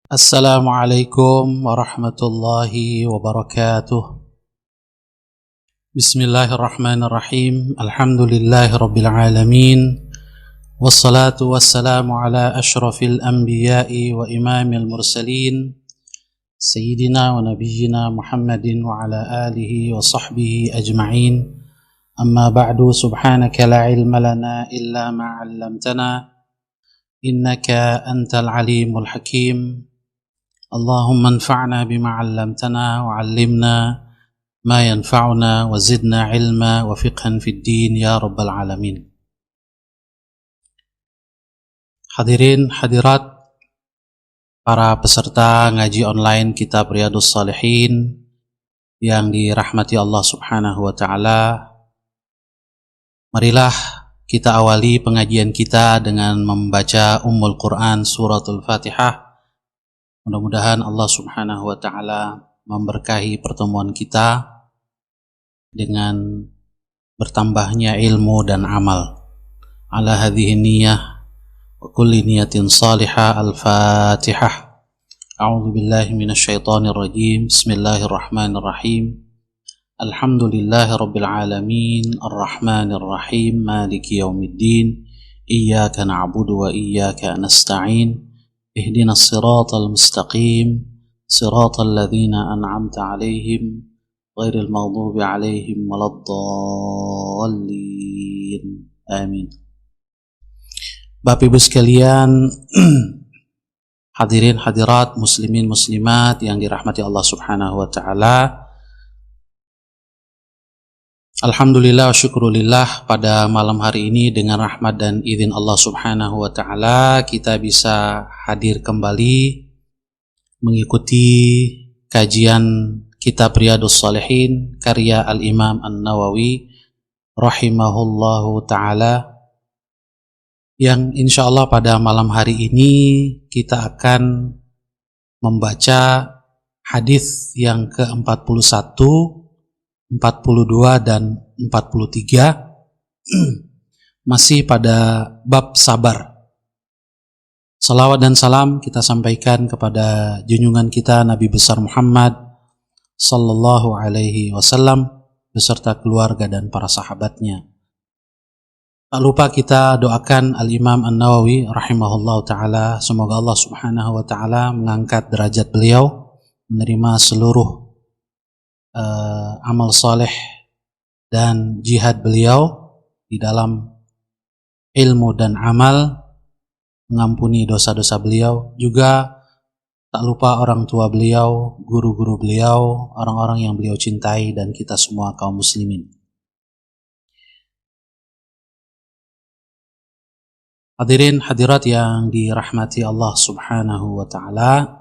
Assalamualaikum warahmatullahi wabarakatuh. Bismillahirrahmanirrahim. Alhamdulillahi rabbil alamin. Wassalatu wassalamu ala ashrafil anbiya'i wa imamil mursalin Sayyidina wa nabiyyina Muhammadin wa ala alihi wa sahbihi ajma'in. Amma ba'du, subhanaka la ilma lana illa ma 'allamtana innaka antal alimul hakim. Allahumma anfa'na bima 'allamtana wa 'allimna ma yanfa'una wa zidna ilma wa fiqhan fid din ya rabbal alamin. Hadirin hadirat para peserta ngaji online kitab Riyadhus Shalihin yang dirahmati Allah Subhanahu wa taala. Marilah kita awali pengajian kita dengan membaca Ummul Quran suratul Fatihah. Mudah-mudahan Allah Subhanahu wa taala memberkahi pertemuan kita dengan bertambahnya ilmu dan amal. Ala hadhihi niyyah wa kulli niyatin salihah. Al-Fatihah. A'udzu billahi minasyaitonir rajim. Bismillahirrahmanirrahim. Alhamdulillahi rabbil alamin, arrahmanir rahim, maliki yaumiddin. Iyyaka na'budu wa iyyaka nasta'in. اهدنا الصراط المستقيم صراط الذين أنعمت عليهم غير المغضوب عليهم ولا الضالين آمين. Bapak Ibu sekalian, hadirin hadirat, muslimin muslimat yang dirahmati Allah Subhanahu wa taala. Alhamdulillah wa syukrulillah, pada malam hari ini dengan rahmat dan izin Allah Subhanahu wa taala kita bisa hadir kembali mengikuti kajian kitab Riyadhus Shalihin karya Al-Imam An-Nawawi rahimahullahu taala, yang insyaallah pada malam hari ini kita akan membaca hadis yang ke-41, 42 dan 43 masih pada bab sabar. Salawat dan salam kita sampaikan kepada junjungan kita Nabi besar Muhammad sallallahu alaihi wasallam beserta keluarga dan para sahabatnya. Tak lupa kita doakan Al-Imam An-Nawawi rahimahullahu taala, semoga Allah Subhanahu wa taala mengangkat derajat beliau, menerima seluruh amal saleh dan jihad beliau di dalam ilmu dan amal, mengampuni dosa-dosa beliau, juga tak lupa orang tua beliau, guru-guru beliau, orang-orang yang beliau cintai, dan kita semua kaum muslimin. Hadirin hadirat yang dirahmati Allah Subhanahu wa taala.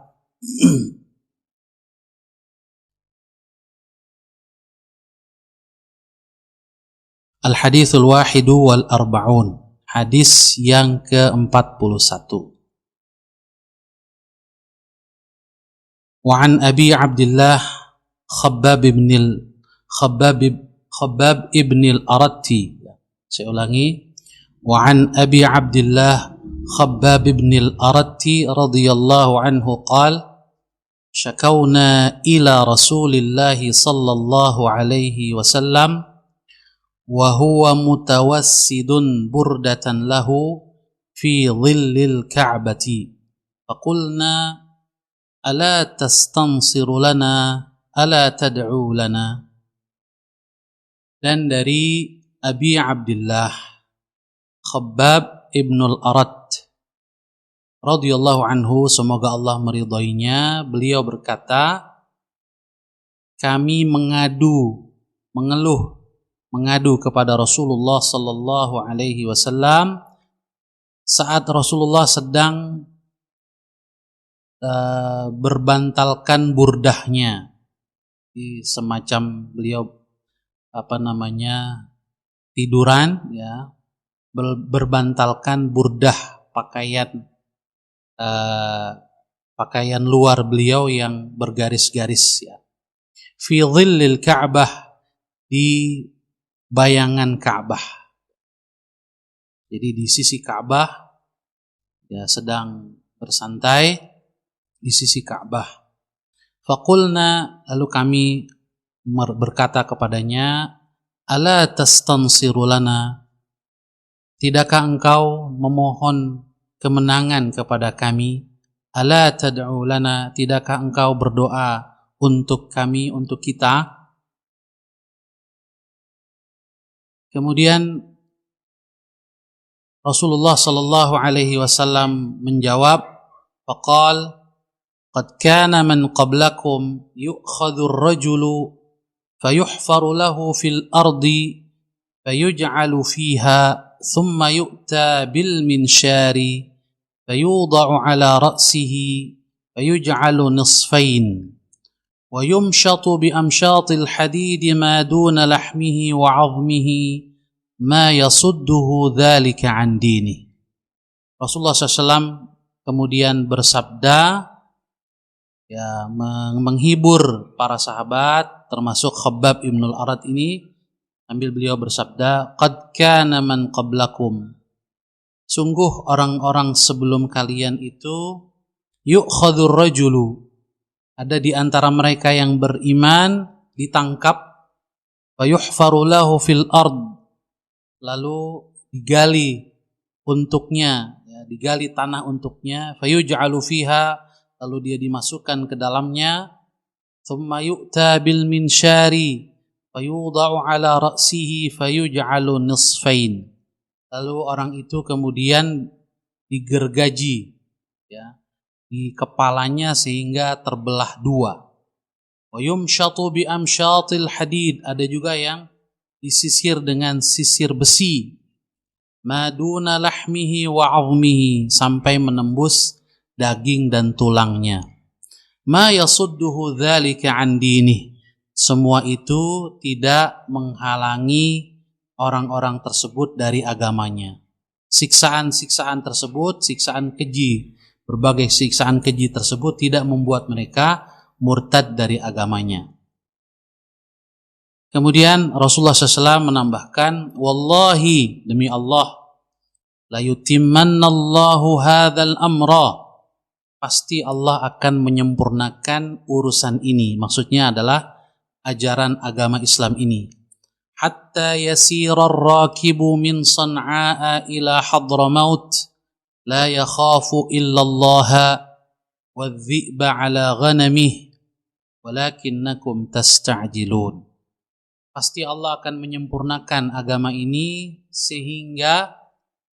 Al-Hadithul Wahidu wal Arba'un, hadis yang ke-41. Wa an Abi Abdullah Khabbab ibn al-Aratti. Saya ulangi. Wa an Abi Abdullah Khabbab ibn al-Aratti radhiyallahu anhu qala syakawna ila Rasulillahi sallallahu alaihi wasallam wa huwa mutawassidun burdatan lahu fi dhillil ka'bati faqulna ala tastansiru lana ala tad'u lana. Dan dari Abi Abdullah Khabbab ibn al-Arat radhiyallahu anhu, semoga Allah meridainya, beliau berkata, kami mengeluh kepada Rasulullah sallallahu alaihi wasallam saat Rasulullah sedang berbantalkan burdahnya, di semacam beliau tiduran, ya, berbantalkan burdah, pakaian luar beliau yang bergaris-garis, ya, fi dhillil Ka'bah, di bayangan Ka'bah. Jadi di sisi Ka'bah, ya, sedang bersantai di sisi Ka'bah. Faqulna, lalu kami berkata kepadanya, ala tastansiru lana, tidakkah engkau memohon kemenangan kepada kami? Ala tad'u lana, tidakkah engkau berdoa untuk kami, untuk kita? Kemudian Rasulullah sallallahu alaihi wasallam menjawab, faqal qad kana man qablakum yu'khadhu ar-rajulu fayuhfaru lahu fil ardi fayuj'alu fiha thumma yu'ta bil minshari fayudha'u ala ra'sihi fayuj'alu nisfayn wa yumshatu bi amshatil hadid ma duna lahmihi wa 'azmihi ma yasudduhu dzalika an dini. Rasulullah SAW kemudian bersabda, ya, menghibur para sahabat termasuk Khabbab ibnul Arat ini, sambil beliau bersabda, qad kana man qablakum, sungguh orang-orang sebelum kalian itu yu'khadhur rajulu, ada di antara mereka yang beriman ditangkap, wa yuhfaru lahu fil ard, lalu digali untuknya, ya, digali tanah untuknya, fayuj'alu fiha, lalu dia dimasukkan ke dalamnya, thumma yu'ta bil minshari fayudha'u ala ra'sihi fayuj'alu nisfain, lalu orang itu kemudian digergaji, ya, di kepalanya sehingga terbelah dua. Wa yumshatu bi amshatil hadid, ada juga yang disisir dengan sisir besi, maduna lahmihi wa 'azmihi, sampai menembus daging dan tulangnya. Ma yasudduhu dzalika an dinih, semua itu tidak menghalangi orang-orang tersebut dari agamanya. Siksaan-siksaan tersebut, siksaan keji, berbagai siksaan keji tersebut tidak membuat mereka murtad dari agamanya. Kemudian Rasulullah SAW menambahkan, wallahi, demi Allah, la yutimmannallahu hadzal amra, pasti Allah akan menyempurnakan urusan ini, maksudnya adalah ajaran agama Islam ini, hatta yasira ar-rakibu min San'a ila Hadramaut la yakhafu illa Allah wadh-dhi'ba ala ghanamih walakinnakum tasta'jilun. Pasti Allah akan menyempurnakan agama ini sehingga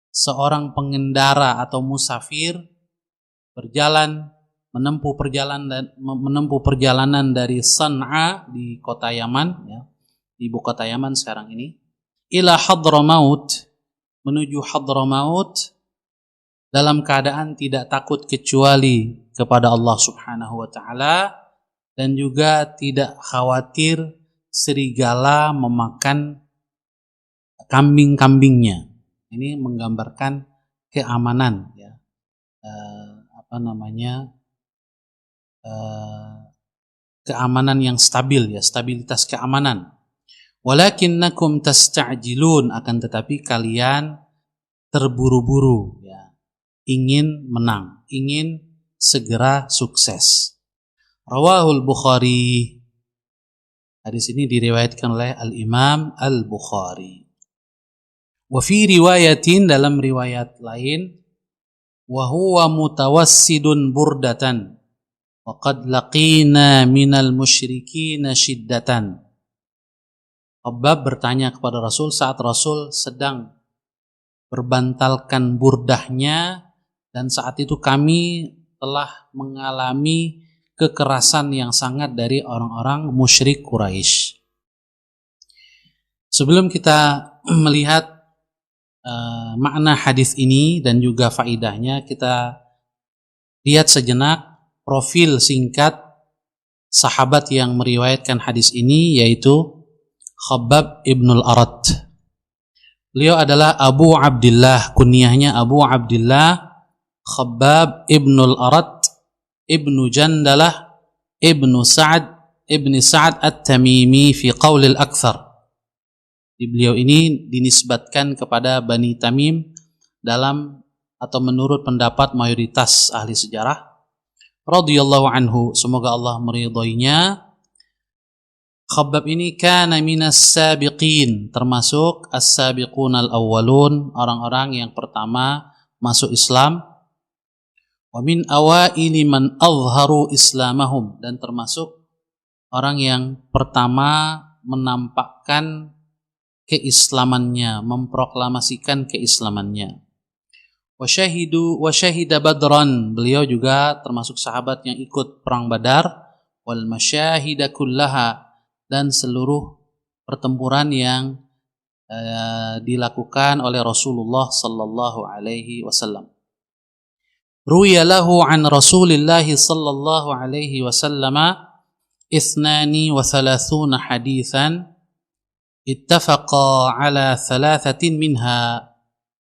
seorang pengendara atau musafir menempuh perjalanan dari San'a di kota Yaman, ya, ibu kota Yaman sekarang ini, ila Hadramaut, menuju Hadramaut, dalam keadaan tidak takut kecuali kepada Allah Subhanahu wa taala, dan juga tidak khawatir serigala memakan kambing-kambingnya. Ini menggambarkan keamanan, ya, keamanan yang stabil, ya, stabilitas keamanan. Walakinnakum tasta'jilun, akan tetapi kalian terburu-buru, ya, ingin menang, ingin segera sukses. Rawahul Bukhari. Hadis ini diriwayatkan oleh Al-Imam Al-Bukhari. Wa fi riwayatin, dalam riwayat lain, wa huwa mutawassidun burdatan wa qad laqina minal musyrikin shiddatan. Khabbab bertanya kepada Rasul saat Rasul sedang berbantalkan burdahnya, dan saat itu kami telah mengalami kekerasan yang sangat dari orang-orang musyrik Quraisy. Sebelum kita melihat makna hadis ini dan juga faidahnya, kita lihat sejenak profil singkat sahabat yang meriwayatkan hadis ini, yaitu Khabbab ibnul Arat. Beliau adalah Abu Abdillah, kunyahnya Abu Abdillah Khabbab ibnul Arat ibnu Jandalah ibnu Sa'ad at-Tamimi fi qaulil akthar. Beliau ini dinisbatkan kepada Bani Tamim dalam atau menurut pendapat mayoritas ahli sejarah. radhiyallahu anhu, semoga Allah meridhoinya. Khabbab ini kana minas sabiqin, termasuk as-sabiqunal awwalun, orang-orang yang pertama masuk Islam. Wa min awaili man azharu islamahum, dan termasuk orang yang pertama menampakkan keislamannya, memproklamasikan keislamannya. Wa syahida badran, beliau juga termasuk sahabat yang ikut perang Badar. Wal masyahida kullaha, dan seluruh pertempuran yang dilakukan oleh Rasulullah sallallahu alaihi wasallam. Ruwiya lahu an Rasulillah sallallahu alaihi wasallam 32 haditsan ittafaqa ala 3 minha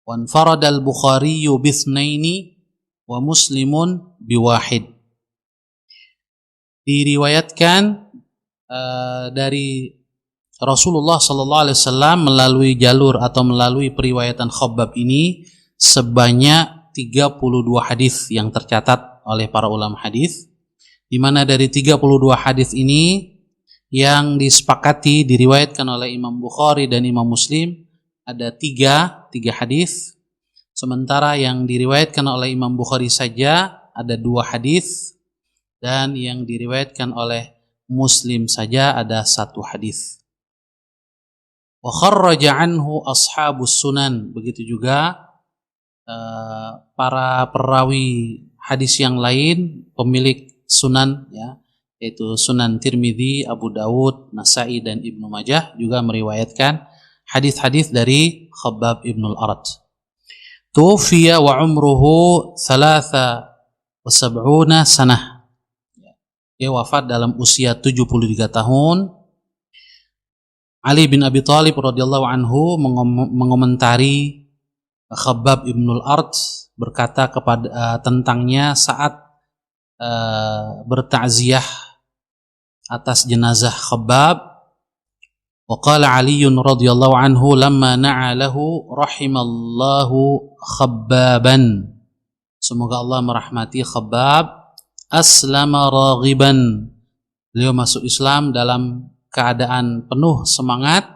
wa anfarada al-Bukhari bi-2 wa Muslimun bi-1. Diriwayatkan dari Rasulullah sallallahu alaihi wasallam melalui jalur atau melalui periwayatan Khabbab ini sebanyak 32 hadis yang tercatat oleh para ulama hadis, di mana dari 32 hadis ini yang disepakati diriwayatkan oleh Imam Bukhari dan Imam Muslim ada tiga hadis, sementara yang diriwayatkan oleh Imam Bukhari saja ada 2 hadis, dan yang diriwayatkan oleh Muslim saja ada 1 hadis. Wa kharraja anhu ashabus sunan, begitu juga para perawi hadis yang lain, pemilik sunan ya, yaitu Sunan Tirmidzi, Abu Dawud, Nasai dan Ibnu Majah juga meriwayatkan hadis-hadis dari Khabbab ibn al-Arat. Tufiya wa umruhu 73 sanah. Dia wafat dalam usia 73 tahun. Ali bin Abi Thalib radhiyallahu anhu mengomentari Khabbab ibn al-Arat, berkata kepada tentangnya saat bertakziah atas jenazah Khabbab. Wa qala Ali radhiyallahu anhu lamma na'alahu rahimallahu Khabbaban, semoga Allah merahmati Khabbab, aslama raghiban, beliau masuk Islam dalam keadaan penuh semangat,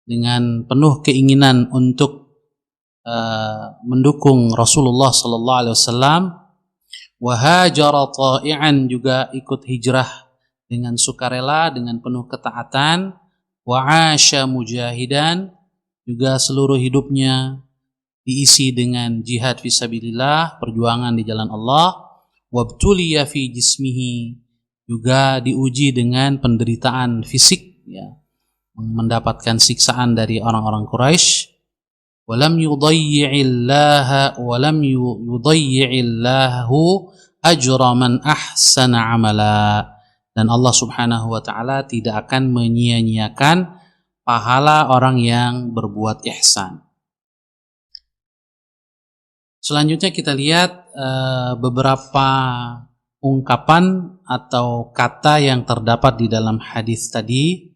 dengan penuh keinginan untuk mendukung Rasulullah sallallahu alaihi wasallam. Wa hajara ta'ian, juga ikut hijrah dengan sukarela, dengan penuh ketaatan. Wa 'asha mujahidan, juga seluruh hidupnya diisi dengan jihad fisabilillah, perjuangan di jalan Allah. Wabtuliya fi jismihi, juga diuji dengan penderitaan fisik ya, mendapatkan siksaan dari orang-orang Quraisy. Walam yudayyi'illahu ajra man ahsana amala, dan Allah Subhanahu wa taala tidak akan menyia-nyiakan pahala orang yang berbuat ihsan. Selanjutnya kita lihat beberapa ungkapan atau kata yang terdapat di dalam hadis tadi.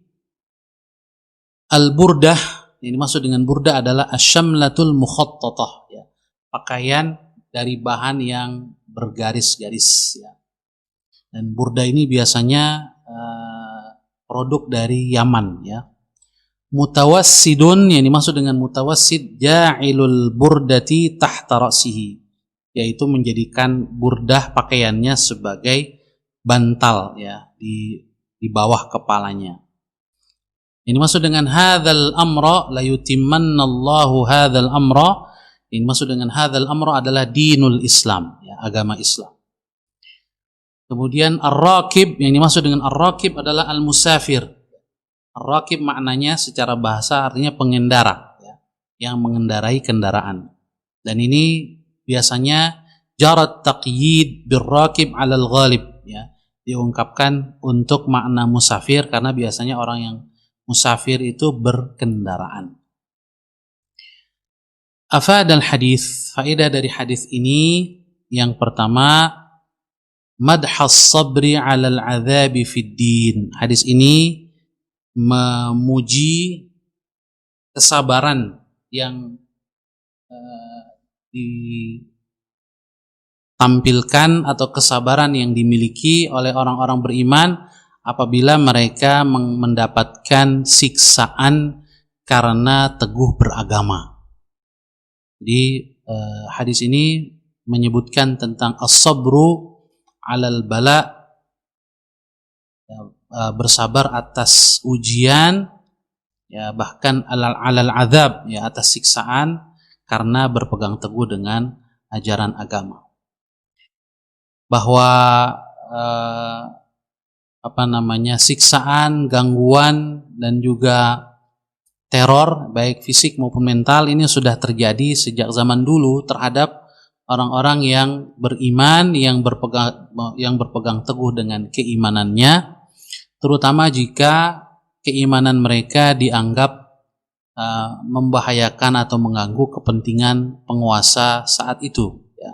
Al-burdah, ini maksud dengan burda adalah asyamlatul mukhattatah ya, pakaian dari bahan yang bergaris-garis ya. Dan burda ini biasanya produk dari Yaman ya. Mutawassidun, yang dimaksud dengan mutawassid ja'ilul burdati tahta ra'sihi, yaitu menjadikan burdah pakaiannya sebagai bantal ya, di bawah kepalanya. Ini maksud dengan hadzal amra la yutimmannallahu hadzal amra. Ini maksud dengan hadzal amra adalah dinul Islam ya, agama Islam. Kemudian ar-rakib, yang dimaksud dengan ar-rakib adalah al-musafir. Ar-rakib maknanya secara bahasa artinya pengendara ya, yang mengendarai kendaraan. Dan ini biasanya jarat taqyid bir-rakib 'alal ghalib ya, diungkapkan untuk makna musafir karena biasanya orang yang musafir itu berkendaraan. Afadal hadis, faedah dari hadis ini yang pertama, madhas sabri 'alal 'adzabi fid din. Hadis ini memuji kesabaran yang tampilkan atau kesabaran yang dimiliki oleh orang-orang beriman apabila mereka mendapatkan siksaan karena teguh beragama. Jadi hadis ini menyebutkan tentang as-sabru 'alal bala, bersabar atas ujian, ya bahkan alal azab, ya atas siksaan karena berpegang teguh dengan ajaran agama. Bahwa siksaan, gangguan dan juga teror baik fisik maupun mental ini sudah terjadi sejak zaman dulu terhadap orang-orang yang beriman, yang berpegang teguh dengan keimanannya, terutama jika keimanan mereka dianggap membahayakan atau mengganggu kepentingan penguasa saat itu. Ya.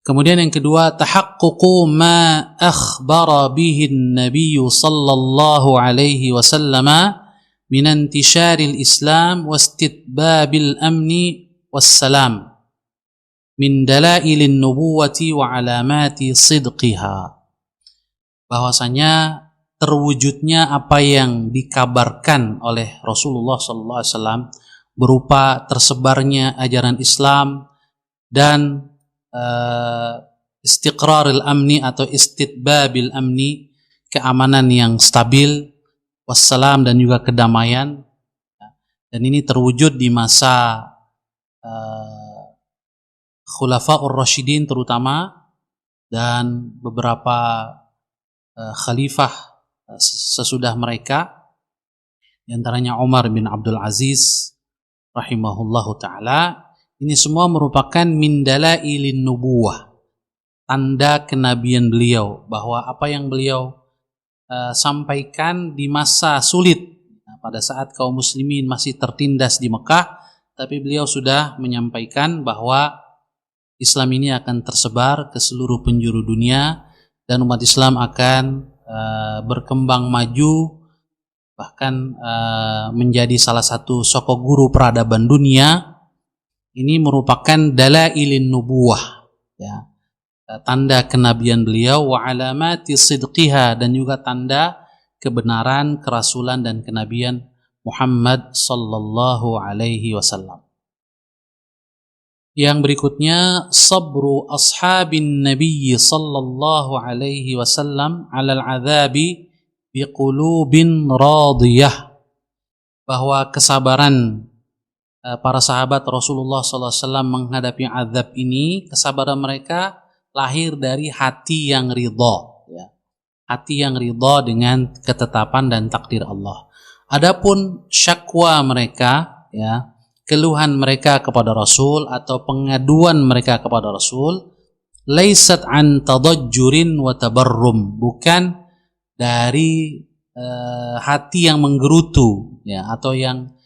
Kemudian yang kedua, tahaqququ ma akhbara bihi an-nabiy sallallahu alaihi wasallam min intisharil Islam wastitbabil amni wassalam min dalailin nubuwati wa alamati sidqiha. Bahwasanya terwujudnya apa yang dikabarkan oleh Rasulullah SAW berupa tersebarnya ajaran Islam dan istiqraril amni atau istitbabil amni, keamanan yang stabil, wassalam dan juga kedamaian, dan ini terwujud di masa Khulafaur Rasyidin terutama dan beberapa khalifah sesudah mereka, di antaranya Umar bin Abdul Aziz rahimahullahu taala. Ini semua merupakan min dalailin nubuwah, tanda kenabian beliau, bahwa apa yang beliau sampaikan di masa sulit, pada saat kaum muslimin masih tertindas di Mekah, tapi beliau sudah menyampaikan bahwa Islam ini akan tersebar ke seluruh penjuru dunia dan umat Islam akan berkembang maju, bahkan menjadi salah satu sosok guru peradaban dunia. Ini merupakan dalailin nubuwah, ya, tanda kenabian beliau, wa alamati sidqiha, dan juga tanda kebenaran, kerasulan dan kenabian Muhammad sallallahu alaihi wasallam. Yang berikutnya, sabru ashabin nabiyyi sallallahu alaihi wasallam 'alal 'adzabi biqulubin radiyah. Bahwa kesabaran para sahabat Rasulullah SAW menghadapi azab ini, kesabaran mereka lahir dari hati yang ridha, ya. Hati yang ridha dengan ketetapan dan takdir Allah. Adapun syakwa mereka, ya, keluhan mereka kepada Rasul atau pengaduan mereka kepada Rasul, laisat an tadajjurin wa tabarrum, bukan dari hati yang menggerutu, ya, atau yang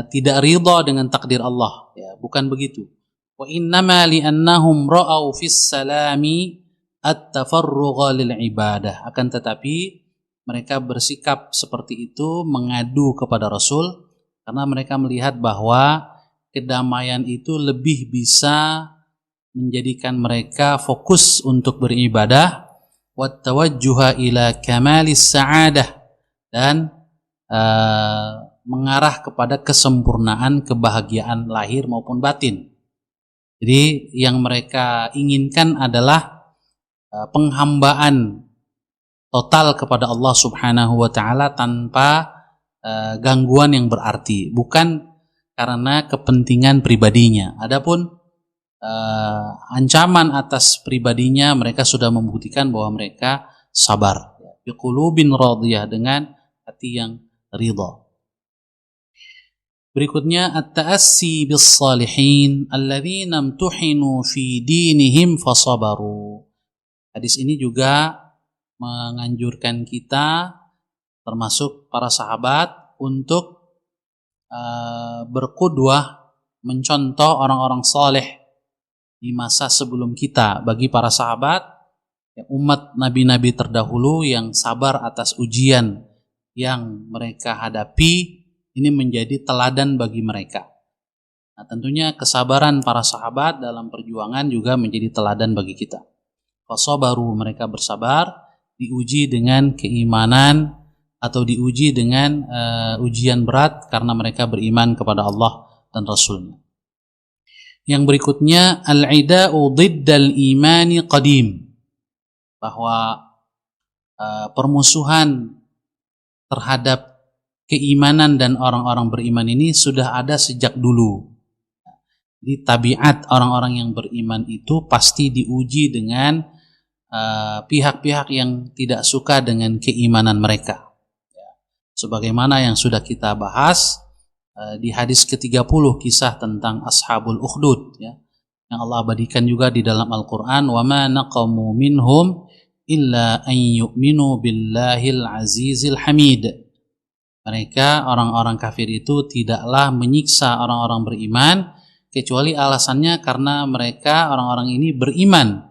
tidak ridha dengan takdir Allah, ya, bukan begitu. Wa innama li'annahum ra'au fis salami at-tafarrugha lil ibadah. Akan tetapi mereka bersikap seperti itu, mengadu kepada Rasul, karena mereka melihat bahwa kedamaian itu lebih bisa menjadikan mereka fokus untuk beribadah, wa tawajjuha ila kamalis sa'adah, dan mengarah kepada kesempurnaan kebahagiaan lahir maupun batin. Jadi yang mereka inginkan adalah penghambaan total kepada Allah Subhanahu wa taala tanpa gangguan yang berarti, bukan karena kepentingan pribadinya. Adapun ancaman atas pribadinya, mereka sudah membuktikan bahwa mereka sabar, biqulubin radiyah, dengan hati yang ridha. Berikutnya, at-ta'assi bis-salihin alladzina imtuhinu fi dinihim fasabaru. Hadis ini juga menganjurkan kita, termasuk para sahabat, untuk berqudwah, mencontoh orang-orang saleh di masa sebelum kita. Bagi para sahabat, umat nabi-nabi terdahulu yang sabar atas ujian yang mereka hadapi, ini menjadi teladan bagi mereka. Nah, tentunya kesabaran para sahabat dalam perjuangan juga menjadi teladan bagi kita. Fasabaru, mereka bersabar, diuji dengan keimanan atau diuji dengan ujian berat karena mereka beriman kepada Allah dan Rasulnya. Yang berikutnya, al-ida'u diddal imani qadim, bahwa permusuhan terhadap keimanan dan orang-orang beriman ini sudah ada sejak dulu. Jadi tabiat orang-orang yang beriman itu pasti diuji dengan pihak-pihak yang tidak suka dengan keimanan mereka. Sebagaimana yang sudah kita bahas di hadis ke-30, kisah tentang Ashabul Ukhdud, ya, yang Allah abadikan juga di dalam Al-Quran, wa ma naqamu minhum illa an yu'minu billahil azizil hamid. Mereka, orang-orang kafir itu, tidaklah menyiksa orang-orang beriman kecuali alasannya karena mereka, orang-orang ini, beriman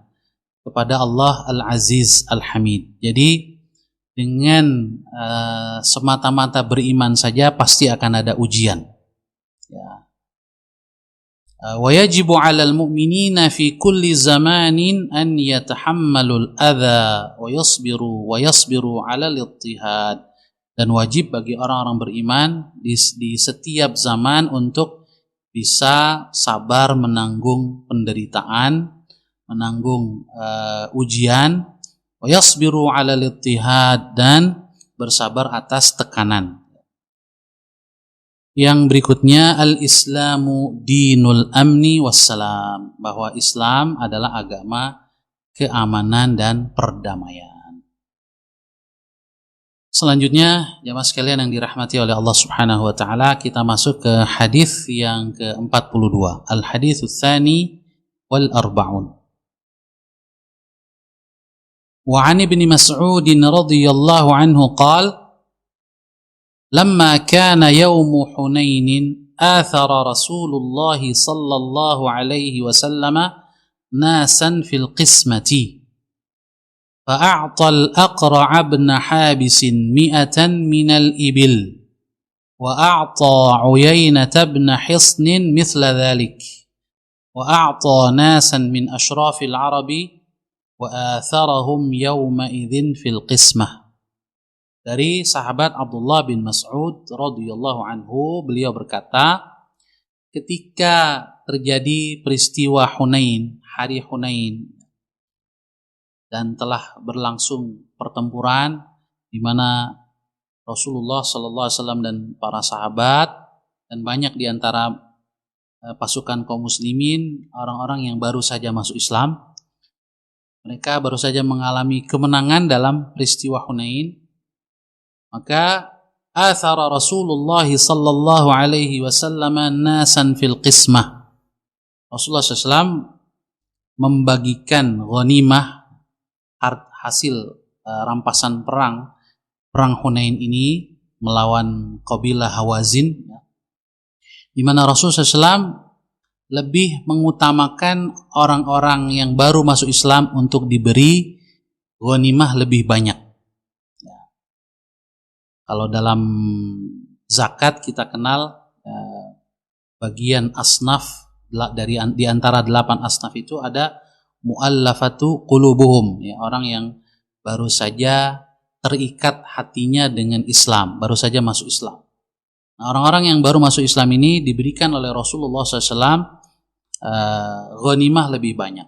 kepada Allah Al-Aziz Al-Hamid. Jadi dengan semata-mata beriman saja pasti akan ada ujian. Ya. Wa yajibu 'alal mu'minina fi kulli zamanin an yatahammalul adza wa yasbiru 'alal ittihad. Dan wajib bagi orang-orang beriman di setiap zaman untuk bisa sabar menanggung penderitaan, menanggung ujian, wa yasbiru 'alal ittihad, dan bersabar atas tekanan. Yang berikutnya, al-Islamu dinul amni wassalam, bahwa Islam adalah agama keamanan dan perdamaian. Selanjutnya, jamaah sekalian yang dirahmati oleh Allah Subhanahu wa taala, kita masuk ke hadis yang ke-42, al-hadits tsani wal arba'un. وعن ابن مسعود رضي الله عنه قال لما كان يوم حنين آثر رسول الله صلى الله عليه وسلم ناسا في القسمة فأعطى الأقرع بن حابس 100 من الإبل وأعطى عيينة بن حصن مثل ذلك وأعطى ناسا من أشراف العرب وآثرهم يومئذ في القسمة. Dari sahabat Abdullah bin Mas'ud radhiyallahu anhu, beliau berkata, ketika terjadi peristiwa Hunain, hari Hunain, dan telah berlangsung pertempuran di mana Rasulullah sallallahu alaihi wasallam dan para sahabat dan banyak di antara pasukan kaum muslimin, orang-orang yang baru saja masuk Islam, mereka baru saja mengalami kemenangan dalam peristiwa Hunain, maka athara Rasulullah sallallahu alaihi wasallam nasan fil qismah. Rasulullah SAW membagikan ghanimah, hasil rampasan perang Hunain ini melawan kabilah Hawazin, di mana Rasulullah SAW lebih mengutamakan orang-orang yang baru masuk Islam untuk diberi ghanimah lebih banyak. Ya. Kalau dalam zakat kita kenal bagian asnaf, di antara 8 asnaf itu ada mu'allafatu qulubuhum, ya, orang yang baru saja terikat hatinya dengan Islam, baru saja masuk Islam. Nah, orang-orang yang baru masuk Islam ini diberikan oleh Rasulullah SAW ghanimah lebih banyak.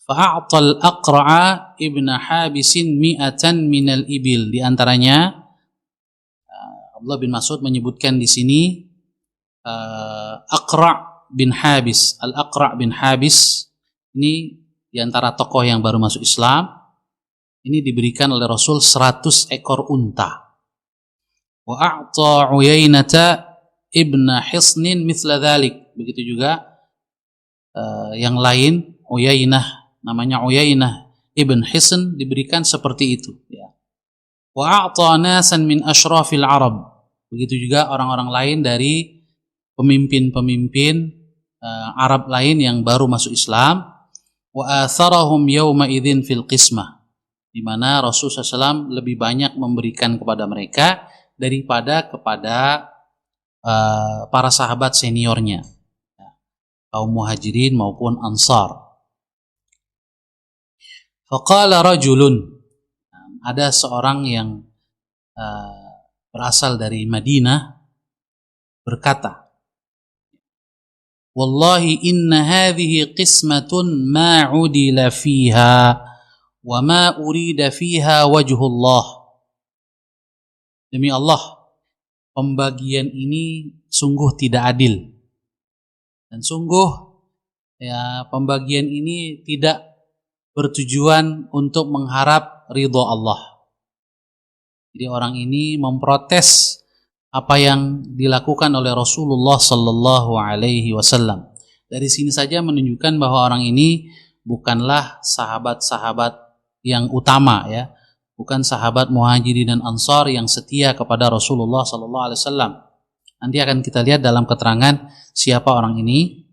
Fa'atal Aqra'a ibn Habisin 100 minal ibil. Di antaranya Abdullah bin Mas'ud menyebutkan di sini Aqra' bin Habis. Al-Aqra' bin Habis ini di antara tokoh yang baru masuk Islam. Ini diberikan oleh Rasul 100 ekor unta. Wa a'ta Uyainata ibn Hisnin mithla dhalik. Begitu juga yang lain, Uyainah, namanya Uyainah ibn Hisn, diberikan seperti itu, ya. Wa a'ta nasan min ashrafil Arab. Begitu juga orang-orang lain dari pemimpin-pemimpin Arab lain yang baru masuk Islam. Wa atharahum yawma idzin fil qismah, di mana Rasulullah SAW lebih banyak memberikan kepada mereka daripada kepada para sahabat seniornya. kaum Muhajirin maupun Ansar. Faqala rajulun, ada seorang yang berasal dari Madinah berkata, wallahi inna hadhihi qismatun ma udila fiha wa ma urida fiha wajhullah. Demi Allah, pembagian ini sungguh tidak adil. Dan sungguh ya pembagian ini tidak bertujuan untuk mengharap ridho Allah. Jadi orang ini memprotes apa yang dilakukan oleh Rasulullah sallallahu alaihi wasallam. Dari sini saja menunjukkan bahwa orang ini bukanlah sahabat-sahabat yang utama ya, bukan sahabat Muhajirin dan Ansar yang setia kepada Rasulullah sallallahu alaihi wasallam. Nanti akan kita lihat dalam keterangan siapa orang ini.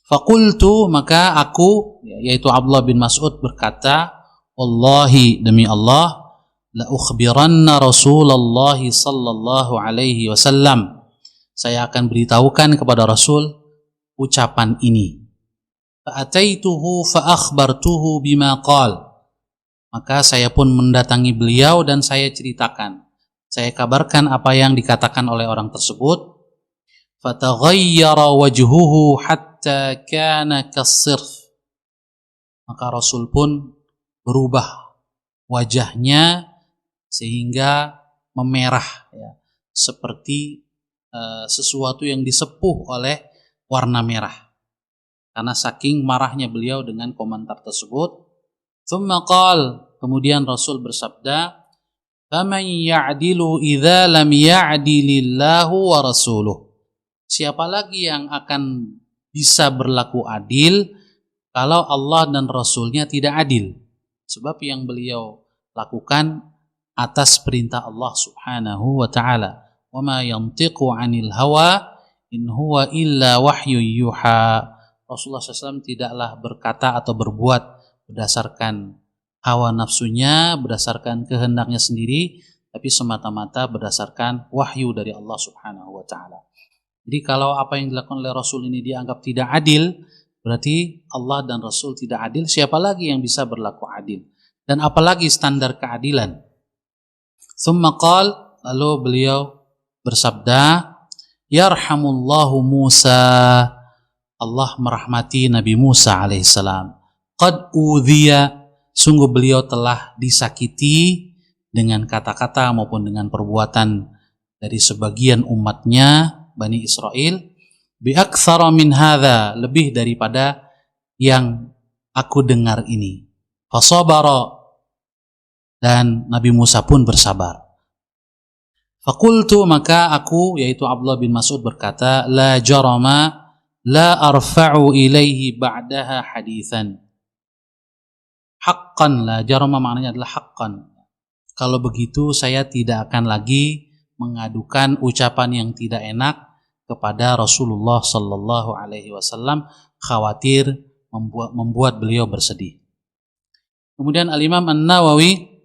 Faqultu, maka aku, yaitu Abdullah bin Mas'ud berkata, wallahi demi Allah, la ukhbiranna Rasulullah sallallahu alaihi wasallam. Saya akan beritahukan kepada Rasul ucapan ini. Fa'ataituhu fa akhbartuhu bima qala. Maka saya pun mendatangi beliau dan saya ceritakan. Saya kabarkan apa yang dikatakan oleh orang tersebut. Fataghayyara wajhuhu hatta kana kas-sirf. Maka Rasul pun berubah wajahnya sehingga memerah ya, seperti sesuatu yang disepuh oleh warna merah. Karena saking marahnya beliau dengan komentar tersebut. Tsumma qala, kemudian Rasul bersabda, "Faman ya'dilu idza lam ya'dilillahu wa rasuluh." Siapa lagi yang akan bisa berlaku adil kalau Allah dan Rasulnya tidak adil? Sebab yang beliau lakukan atas perintah Allah subhanahu wa ta'ala. Wa ma yantiqu 'anil hawa in huwa illa wahyu yuha. Rasulullah SAW tidaklah berkata atau berbuat berdasarkan hawa nafsunya, berdasarkan kehendaknya sendiri, tapi semata-mata berdasarkan wahyu dari Allah subhanahu wa ta'ala. Jadi kalau apa yang dilakukan oleh Rasul ini dianggap tidak adil, berarti Allah dan Rasul tidak adil, siapa lagi yang bisa berlaku adil? Dan apalagi standar keadilan? Tsumma qala, lalu beliau bersabda, yarhamullahu Musa, Allah merahmati Nabi Musa alaihissalam. Qad udhiya, sungguh beliau telah disakiti dengan kata-kata maupun dengan perbuatan dari sebagian umatnya Bani Israel, bi aktsara min hadza, lebih daripada yang aku dengar ini. Fasabara, dan Nabi Musa pun bersabar. Faqultu, maka aku, yaitu Abdullah bin Mas'ud berkata, la jarama la arfa'u ilaihi ba'daha hadithan. Haqqan, la jarama maknanya adalah haqqan. Kalau begitu saya tidak akan lagi mengadukan ucapan yang tidak enak kepada Rasulullah sallallahu alaihi wasallam, khawatir membuat beliau bersedih. Kemudian Al-Imam An-Nawawi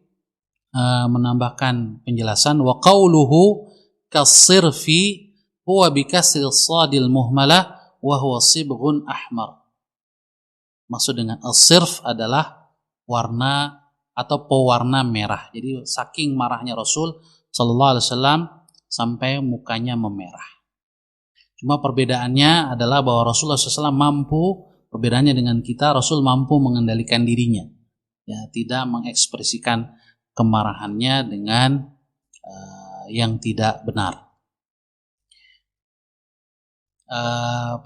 menambahkan penjelasan, wa qawluhu kas-sirfi huwa bi kasri as-sadil muhmalah wa huwa sibghun ahmar. Maksud dengan as-sirf adalah warna atau pewarna merah. Jadi saking marahnya Rasul sallallahu alaihi wasallam sampai mukanya memerah. Cuma perbedaannya adalah bahwa Rasulullah SAW mampu, perbedaannya dengan kita, Rasul mampu mengendalikan dirinya, ya, tidak mengekspresikan kemarahannya dengan yang tidak benar.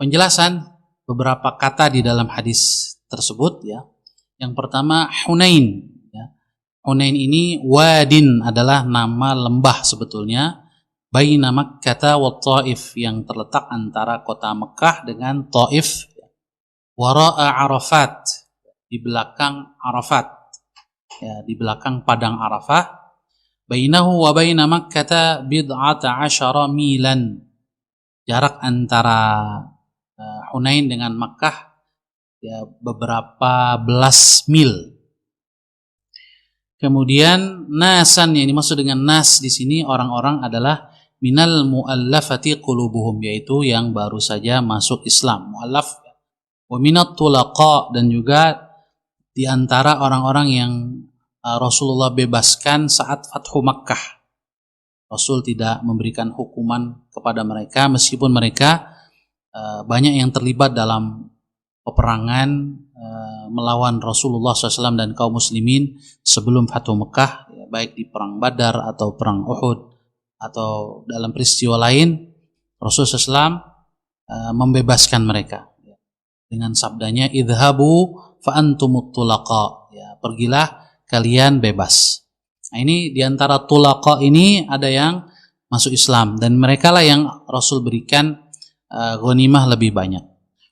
Penjelasan beberapa kata di dalam hadis tersebut, ya. Yang pertama Hunain, ya. Hunain ini wadin adalah nama lembah sebetulnya, baina Makkah wa Taif, yang terletak antara kota Mekah dengan Taif, wara'a Arafat, di belakang Arafat, ya, di belakang padang Arafah. Bainahu wa baina Makkah bid'ata asyara milan, jarak antara Hunain dengan Makkah ya beberapa belas mil. Kemudian nasan, yang dimaksud dengan nas di sini orang-orang adalah minal muallafati qulubuhum, yaitu yang baru saja masuk Islam. Muallaf Wa minat tulaqa, dan juga di antara orang-orang yang Rasulullah bebaskan saat Fathu Makkah. Rasul tidak memberikan hukuman kepada mereka meskipun mereka banyak yang terlibat dalam peperangan melawan Rasulullah SAW dan kaum muslimin sebelum Fathu Makkah, ya, baik di perang Badar atau perang Uhud atau dalam peristiwa lain. Rasulullah SAW membebaskan mereka dengan sabdanya, idhabu fa antumut tulaqa, ya, pergilah kalian bebas. Nah, ini diantara tulaqa ini ada yang masuk Islam, dan mereka lah yang Rasul berikan ghanimah lebih banyak.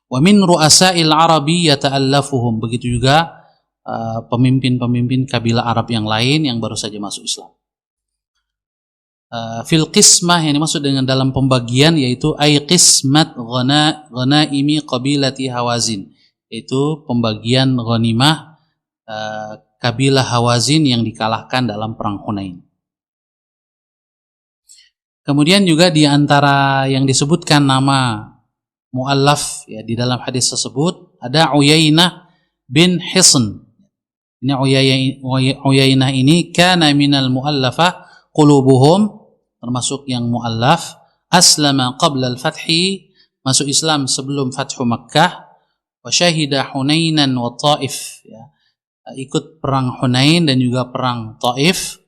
Wa min ru'asa'il arabi yata'allafuhum, begitu juga pemimpin-pemimpin kabilah Arab yang lain yang baru saja masuk Islam. Fil qismah, yang dimaksud dengan dalam pembagian yaitu ay qismat ghanaimi qabilati Hawazin, yaitu pembagian ghanimah kabilah Hawazin yang dikalahkan dalam perang Hunain. Kemudian juga di antara yang disebutkan nama muallaf, ya, di dalam hadis tersebut ada Uyainah bin Hisn. Ini Uyainah ini kana minal muallafah qulubuhum, termasuk yang muallaf. Aslama qabla al-fathi, masuk Islam sebelum Fathu Makkah. Wa syahida Hunainan wa Taif, ya, ikut perang Hunain dan juga perang Taif.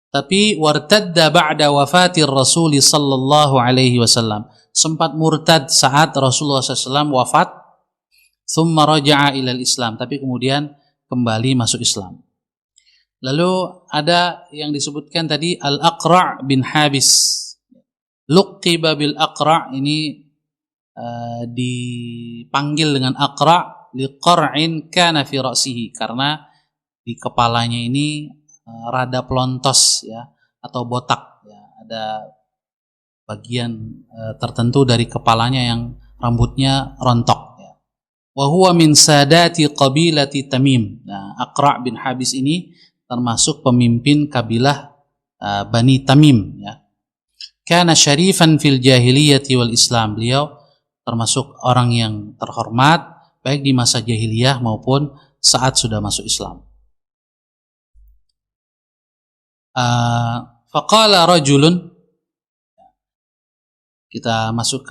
Tapi wartadda ba'da wafatir Rasul sallallahu alaihi wasallam, sempat murtad saat Rasulullah SAW wafat. Thumma raja'a ilal Islam, tapi kemudian kembali masuk Islam. Lalu ada yang disebutkan tadi Al-Aqra' bin Habis. Luqiba bil Aqra', ini dipanggil dengan Aqra' liqar'in kana fi ra'sihi, karena di kepalanya ini rada pelontos, ya, atau botak, ya, ada bagian tertentu dari kepalanya yang rambutnya rontok, ya. Wa huwa min sadati qabilati Tamim. Nah, Aqra' bin Habis ini termasuk pemimpin kabilah Bani Tamim, ya. Kana syarifan fil jahiliyati wal Islam. Beliau termasuk orang yang terhormat baik di masa jahiliyah maupun saat sudah masuk Islam. Faqala rajulun, kita masuk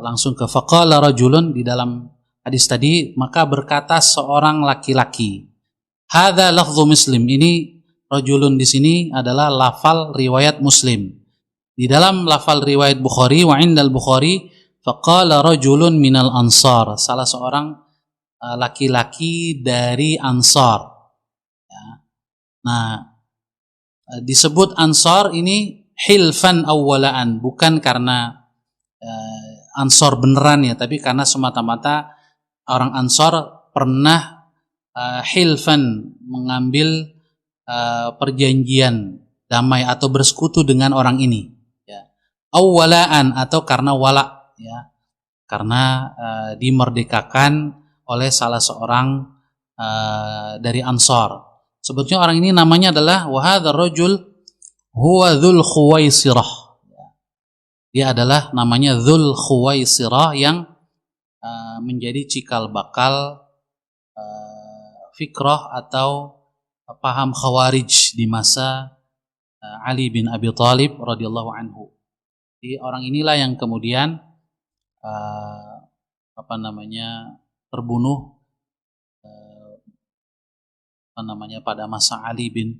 langsung ke faqala rajulun di dalam hadis tadi, maka berkata seorang laki-laki. Hadza lafdhu Muslim, ini rajulun di sini adalah lafal riwayat Muslim. Di dalam lafal riwayat Bukhari, wa indal Bukhari faqala rajulun minal ansar, salah seorang laki-laki dari Ansar, ya. Nah, disebut Ansar ini hilfan awwalaan, bukan karena Ansar beneran, ya, tapi karena semata-mata orang Ansar pernah hilfan, mengambil perjanjian damai atau bersekutu dengan orang ini, ya. Awwalaan, atau karena wala, ya, karena dimerdekakan oleh salah seorang dari Ansar. Sebetulnya orang ini namanya adalah wa hadzal rajul huwa Dzul Khuwaisirah. Dia adalah namanya Dzul Khuwaisirah yang menjadi cikal bakal fikrah atau paham Khawarij di masa Ali bin Abi Thalib radhiyallahu anhu. Jadi orang inilah yang kemudian terbunuh pada masa Ali bin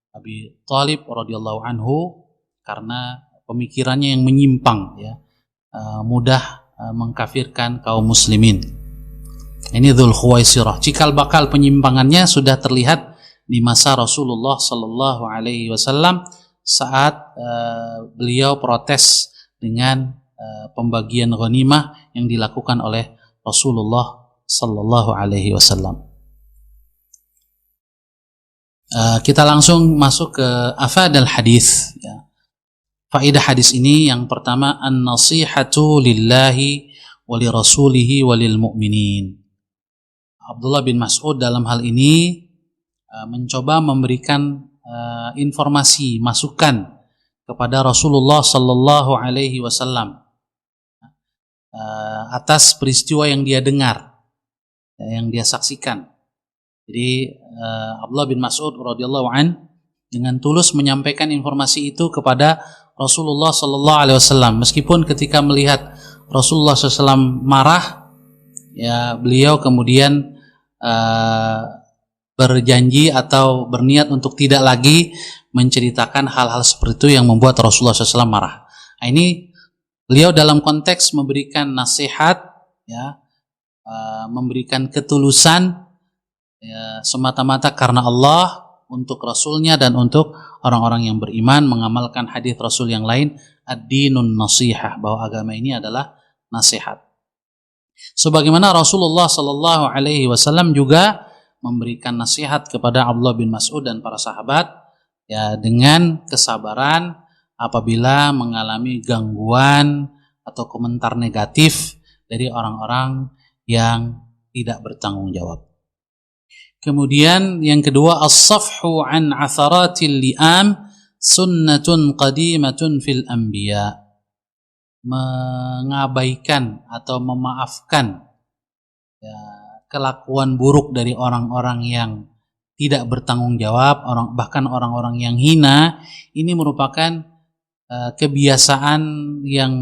Abi Thalib radhiyallahu anhu karena pemikirannya yang menyimpang, ya, mudah mengkafirkan kaum muslimin. Ini Dzul Khuwaisirah. Cikal bakal penyimpangannya sudah terlihat di masa Rasulullah sallallahu alaihi wasallam saat beliau protes dengan pembagian ghanimah yang dilakukan oleh Rasulullah sallallahu alaihi wasallam. Kita langsung masuk ke afadal hadis, ya. Faedah hadis ini yang pertama, an-nasihatu lillahi wa li rasulihi wa lil mu'minin. Abdullah bin Mas'ud dalam hal ini mencoba memberikan informasi, masukan kepada Rasulullah sallallahu alaihi wasallam atas peristiwa yang dia dengar, yang dia saksikan. Jadi Abdullah bin Mas'ud radhiyallahu an dengan tulus menyampaikan informasi itu kepada Rasulullah sallallahu alaihi wasallam, meskipun ketika melihat Rasulullah SAW marah, ya beliau kemudian berjanji atau berniat untuk tidak lagi menceritakan hal-hal seperti itu yang membuat Rasulullah SAW marah. Nah, ini beliau dalam konteks memberikan nasihat, ya, memberikan ketulusan, ya, semata-mata karena Allah, untuk Rasulnya dan untuk orang-orang yang beriman, mengamalkan hadis Rasul yang lain, ad-dinun nasihah, bahwa agama ini adalah nasihat. Sebagaimana Rasulullah Sallallahu Alaihi Wasallam juga memberikan nasihat kepada Abdullah bin Mas'ud dan para sahabat, ya, dengan kesabaran apabila mengalami gangguan atau komentar negatif dari orang-orang yang tidak bertanggung jawab. Kemudian yang kedua, as-safhu an atharatil li'am sunnatun qadimatun fil anbiya. Mengabaikan atau memaafkan, ya, kelakuan buruk dari orang-orang yang tidak bertanggung jawab, bahkan orang-orang yang hina, ini merupakan kebiasaan yang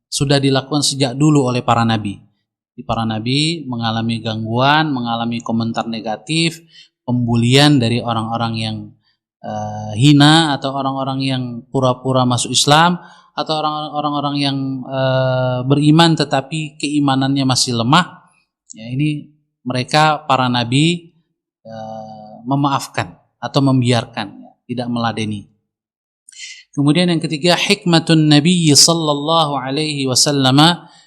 sudah dilakukan sejak dulu oleh para nabi. Para nabi mengalami gangguan, mengalami komentar negatif, pembulian dari orang-orang yang hina, atau orang-orang yang pura-pura masuk Islam, atau orang-orang yang beriman tetapi keimanannya masih lemah. Ya, ini mereka para nabi memaafkan atau membiarkan, ya, tidak meladeni. Kemudian yang ketiga, hikmatun Nabi sallallahu alaihi wasallam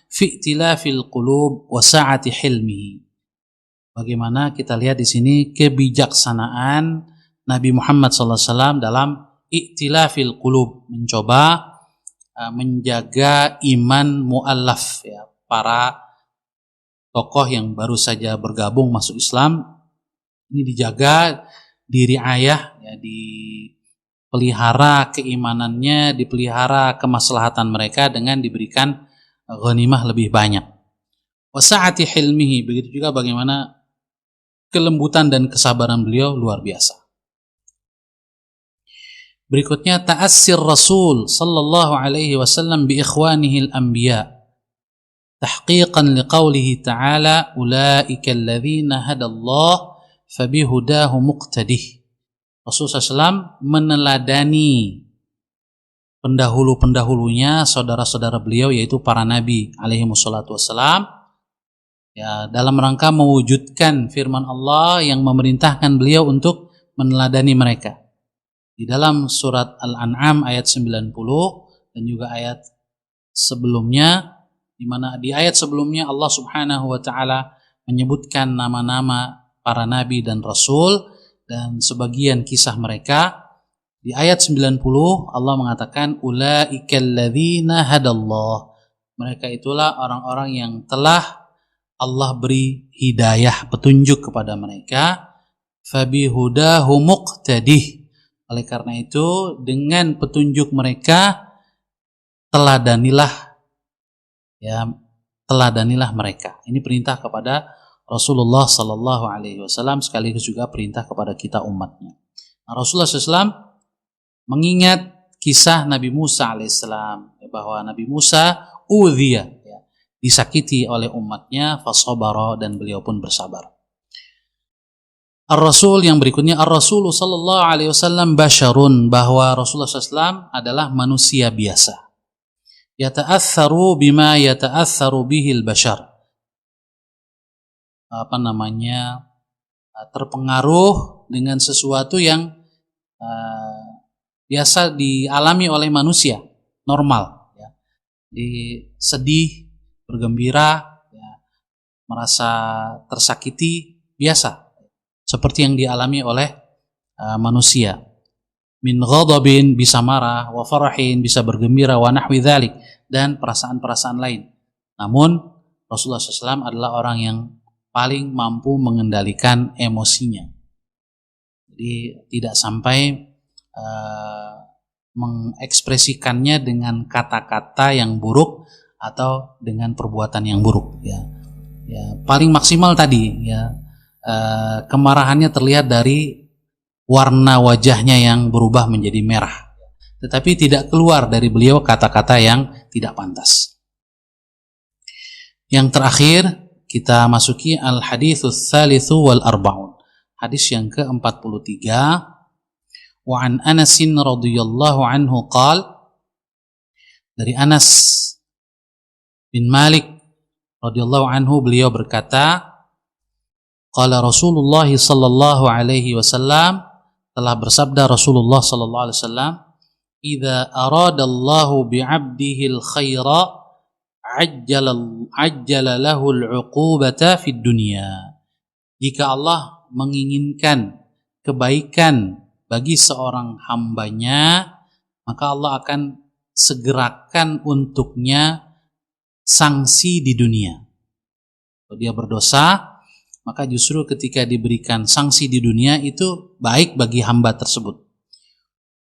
fi ikhtilafil qulub wa sa'ati hilmihi. Bagaimana kita lihat di sini kebijaksanaan Nabi Muhammad sallallahu alaihi wasallam dalam ikhtilafil qulub, mencoba menjaga iman mu'allaf, ya, para tokoh yang baru saja bergabung masuk Islam. Ini dijaga, diriayah, ya, dipelihara keimanannya, dipelihara kemaslahatan mereka dengan diberikan ghanimah lebih banyak. Wasa'ati hilmihi, begitu juga bagaimana kelembutan dan kesabaran beliau luar biasa. Berikutnya, ta'assir Rasul sallallahu alaihi wasallam bi ikhwanihi al-anbiya tahqiqan liqaulihi ta'ala ulaika alladhina hadallah fabihudahu muqtadih. Rasulullah SAW meneladani pendahulu-pendahulunya, saudara-saudara beliau, yaitu para nabi alaihi wassalatu wassalam, ya, dalam rangka mewujudkan firman Allah yang memerintahkan beliau untuk meneladani mereka. Di dalam surat Al-An'am ayat 90 dan juga ayat sebelumnya, di mana di ayat sebelumnya Allah Subhanahu wa taala menyebutkan nama-nama para nabi dan rasul dan sebagian kisah mereka. Di ayat 90 Allah mengatakan ulaikal ladzina hadallah. Mereka itulah orang-orang yang telah Allah beri hidayah, petunjuk kepada mereka. Fabihudahu muqtadih. Oleh karena itu, dengan petunjuk mereka teladanilah, ya, teladanilah mereka. Ini perintah kepada Rasulullah sallallahu alaihi wasallam, sekaligus juga perintah kepada kita umatnya. Nah, Rasulullah SAW mengingat kisah Nabi Musa alaihissalam, bahwa Nabi Musa udhiya, ya, disakiti oleh umatnya, fasabara, dan beliau pun bersabar. Ar-Rasul yang berikutnya, Ar-Rasul sallallahu alaihi wasallam basyarun, bahwa Rasulullah SAW adalah manusia biasa. Yata'atharu bima yata'atharu bihil bashar. Terpengaruh dengan sesuatu yang biasa dialami oleh manusia normal, ya. Sedih, bergembira, ya, merasa tersakiti, biasa, seperti yang dialami oleh manusia. Min ghadabin, bisa marah, wa farahin, bisa bergembira, wa nahwi dzalik, dan perasaan-perasaan lain. Namun Rasulullah SAW adalah orang yang paling mampu mengendalikan emosinya. Jadi tidak sampai mengekspresikannya dengan kata-kata yang buruk atau dengan perbuatan yang buruk, ya. ya paling maksimal tadi ya, kemarahannya terlihat dari warna wajahnya yang berubah menjadi merah, tetapi tidak keluar dari beliau kata-kata yang tidak pantas. Yang terakhir kita masuki al-haditsus tsalitsu wal arba'un, hadis yang ke-43. Wa an Anas radhiyallahu anhu qala, dari Anas bin Malik radhiyallahu anhu beliau berkata, qala Rasulullah sallallahu alaihi wasallam, telah bersabda Rasulullah sallallahu alaihi wasallam, idza aradallahu bi'abdihi al-khaira ajjala lahu al-'uqubata fid dunya. Jika Allah menginginkan kebaikan bagi seorang hambanya, maka Allah akan segerakan untuknya sanksi di dunia. Kalau dia berdosa, maka justru ketika diberikan sanksi di dunia itu baik bagi hamba tersebut.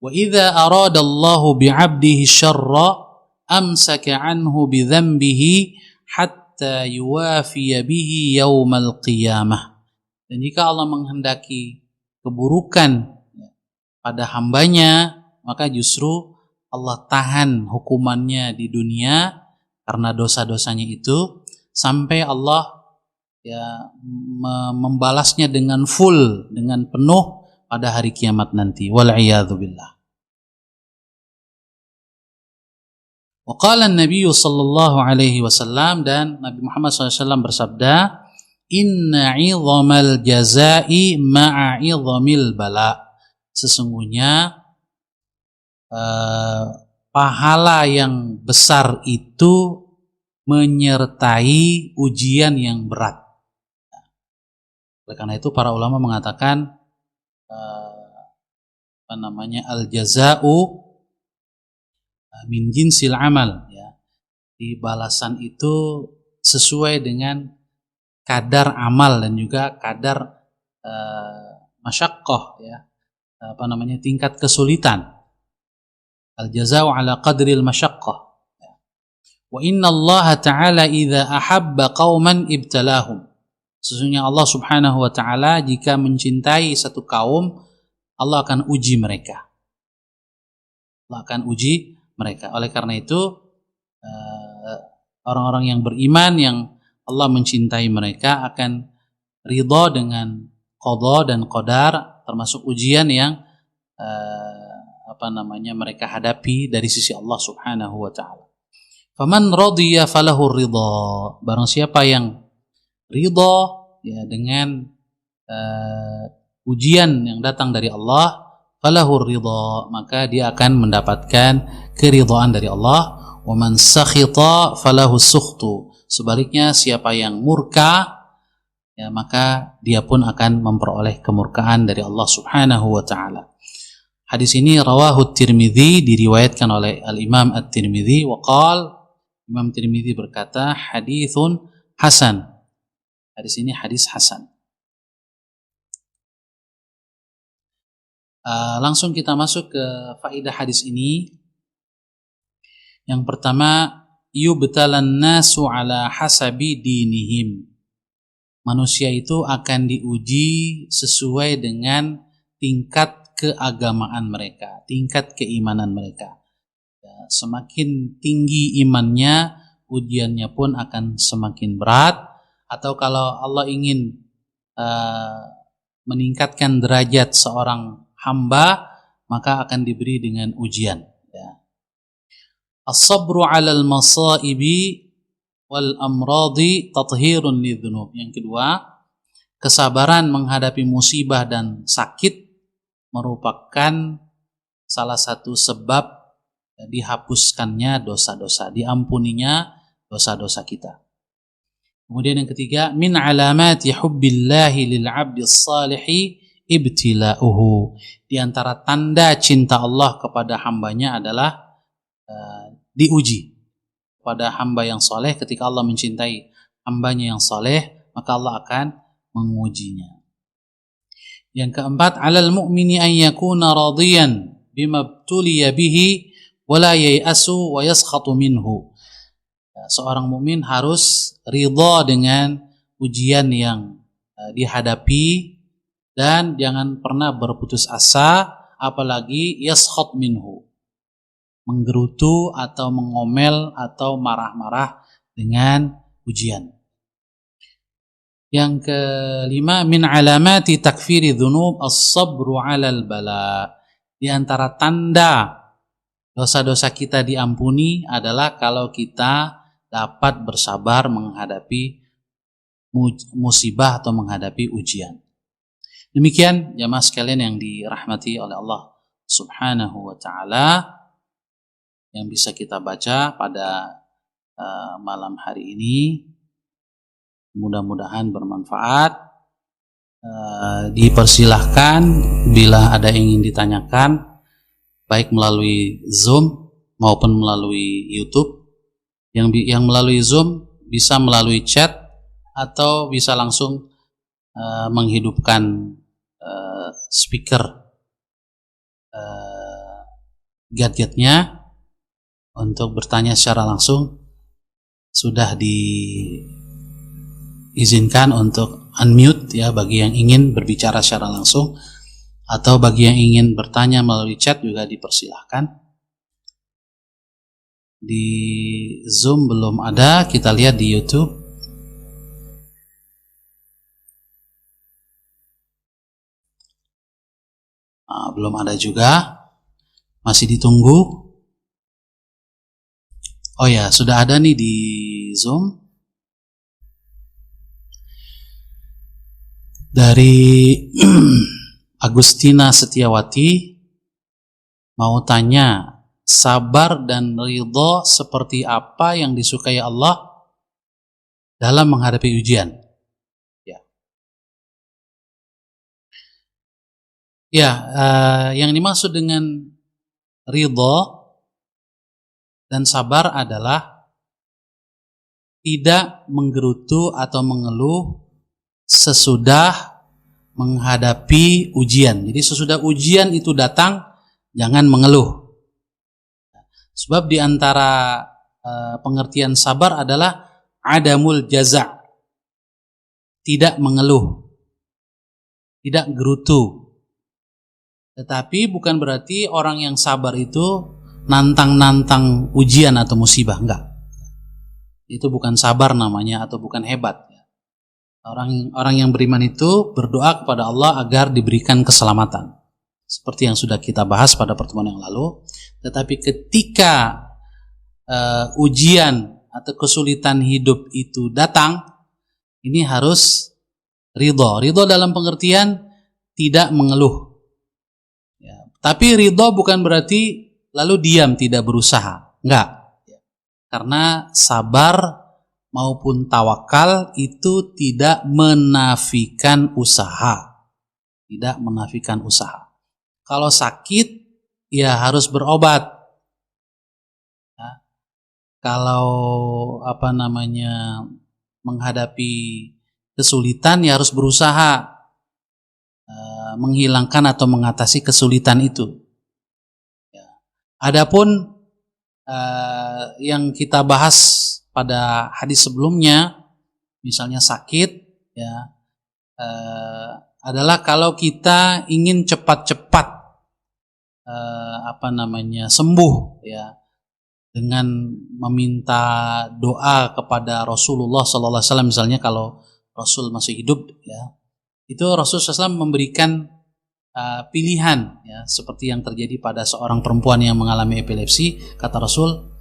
Wa idza aradallahu bi'abdihi syarra amsaka anhu bidzambihi hatta yuwafiya bihi yaumal qiyamah. Dan jika Allah menghendaki keburukan pada hambanya, maka justru Allah tahan hukumannya di dunia karena dosa-dosanya itu sampai Allah ya membalasnya dengan full, dengan penuh pada hari kiamat nanti. Wal iyadzu billah. Wa qala an-nabiy sallallahu alaihi wasallam, dan Nabi Muhammad SAW bersabda, inna 'idhamal jazaa'i ma'a 'idhamil bala. Sesungguhnya pahala yang besar itu menyertai ujian yang berat. Oleh karena itu para ulama mengatakan al-jazaa'u min jinsil amal, ya. Di balasan itu sesuai dengan kadar amal dan juga kadar masyaqqah, ya. Tingkat kesulitan. Al-jazaa'u ala qadril masyaqqah. Wa inna Allah ta'ala idza ahabba qauman ibtalahum. Sesungguhnya Allah Subhanahu wa taala jika mencintai satu kaum, Allah akan uji mereka. Allah akan uji mereka. Oleh karena itu orang-orang yang beriman yang Allah mencintai mereka akan ridha dengan qada dan qadar, termasuk ujian yang mereka hadapi dari sisi Allah Subhanahu wa taala. Faman radiya falahu ridha. Barang siapa yang ridha ya dengan ujian yang datang dari Allah, falahu ridha, maka dia akan mendapatkan keridhaan dari Allah. Wa man sakhita falahu sukhtu. Sebaliknya siapa yang murka, ya maka dia pun akan memperoleh kemurkaan dari Allah Subhanahu wa taala. Hadis ini rawahu Tirmidzi, diriwayatkan oleh Al-Imam At-Tirmidzi, wa qala, Imam Tirmidzi berkata, haditsun hasan. Hadis ini hadis hasan. Langsung kita masuk ke faedah hadis ini. Yang pertama, yubtalan nasu ala hasabi dinihim. Manusia itu akan diuji sesuai dengan tingkat keagamaan mereka, tingkat keimanan mereka. Ya, semakin tinggi imannya, ujiannya pun akan semakin berat. Atau kalau Allah ingin meningkatkan derajat seorang hamba, maka akan diberi dengan ujian. Ya. As-sabru 'alal masaibi wal amradi tathhirun lidzunub. Yang kedua, kesabaran menghadapi musibah dan sakit merupakan salah satu sebab dihapuskannya dosa-dosa, diampuninya dosa-dosa kita. Kemudian yang ketiga, min alamati hubbillahi lil 'abdis salihi ibtila'uhu. Di antara tanda cinta Allah kepada hambanya adalah diuji. Pada hamba yang soleh, ketika Allah mencintai hambanya yang soleh, maka Allah akan mengujinya. Yang keempat, alal mu'mini an yakuna radiyan bima btuliya bihi wa la yai'asu wa yaskhatu minhu. Seorang mukmin harus ridha dengan ujian yang dihadapi, dan jangan pernah berputus asa, apalagi yaskhat minhu, menggerutu atau mengomel atau marah-marah dengan ujian. Yang kelima, min alamati takfiri dzunub as-sabru 'alal bala. Di antara tanda dosa-dosa kita diampuni adalah kalau kita dapat bersabar menghadapi musibah atau menghadapi ujian. Demikian jamaah sekalian yang dirahmati oleh Allah Subhanahu wa taala, yang bisa kita baca pada malam hari ini. Mudah-mudahan bermanfaat. Dipersilahkan bila ada yang ingin ditanyakan, baik melalui Zoom maupun melalui YouTube. Yang melalui Zoom bisa melalui chat atau bisa langsung menghidupkan speaker gadgetnya untuk bertanya secara langsung. Sudah diizinkan untuk unmute ya bagi yang ingin berbicara secara langsung, atau bagi yang ingin bertanya melalui chat juga dipersilahkan. Di Zoom belum ada, kita lihat di YouTube. Belum ada juga, masih ditunggu. Oh ya, sudah ada nih di Zoom. Dari Agustina Setiawati mau tanya, sabar dan ridho seperti apa yang disukai Allah dalam menghadapi ujian? Yang dimaksud dengan ridho dan sabar adalah tidak menggerutu atau mengeluh sesudah menghadapi ujian. Jadi sesudah ujian itu datang, jangan mengeluh. Sebab di antara pengertian sabar adalah adamul jaza', tidak mengeluh, tidak gerutu. Tetapi bukan berarti orang yang sabar itu nantang-nantang ujian atau musibah, enggak. Itu bukan sabar namanya, atau bukan hebat. Orang yang beriman itu berdoa kepada Allah agar diberikan keselamatan, seperti yang sudah kita bahas pada pertemuan yang lalu. Tetapi ketika ujian atau kesulitan hidup itu datang, ini harus ridho. Ridho dalam pengertian tidak mengeluh. Tapi ridho bukan berarti lalu diam, tidak berusaha. Enggak. Karena sabar maupun tawakal itu tidak menafikan usaha. Tidak menafikan usaha. Kalau sakit, ya harus berobat. Ya. Kalau menghadapi kesulitan, ya harus berusaha menghilangkan atau mengatasi kesulitan itu. Ya. Adapun yang kita bahas pada hadis sebelumnya, misalnya sakit, ya, adalah kalau kita ingin cepat-cepat sembuh, ya, dengan meminta doa kepada Rasulullah SAW, misalnya kalau Rasul masih hidup, ya. Itu Rasulullah SAW memberikan pilihan, ya, seperti yang terjadi pada seorang perempuan yang mengalami epilepsi. Kata Rasul,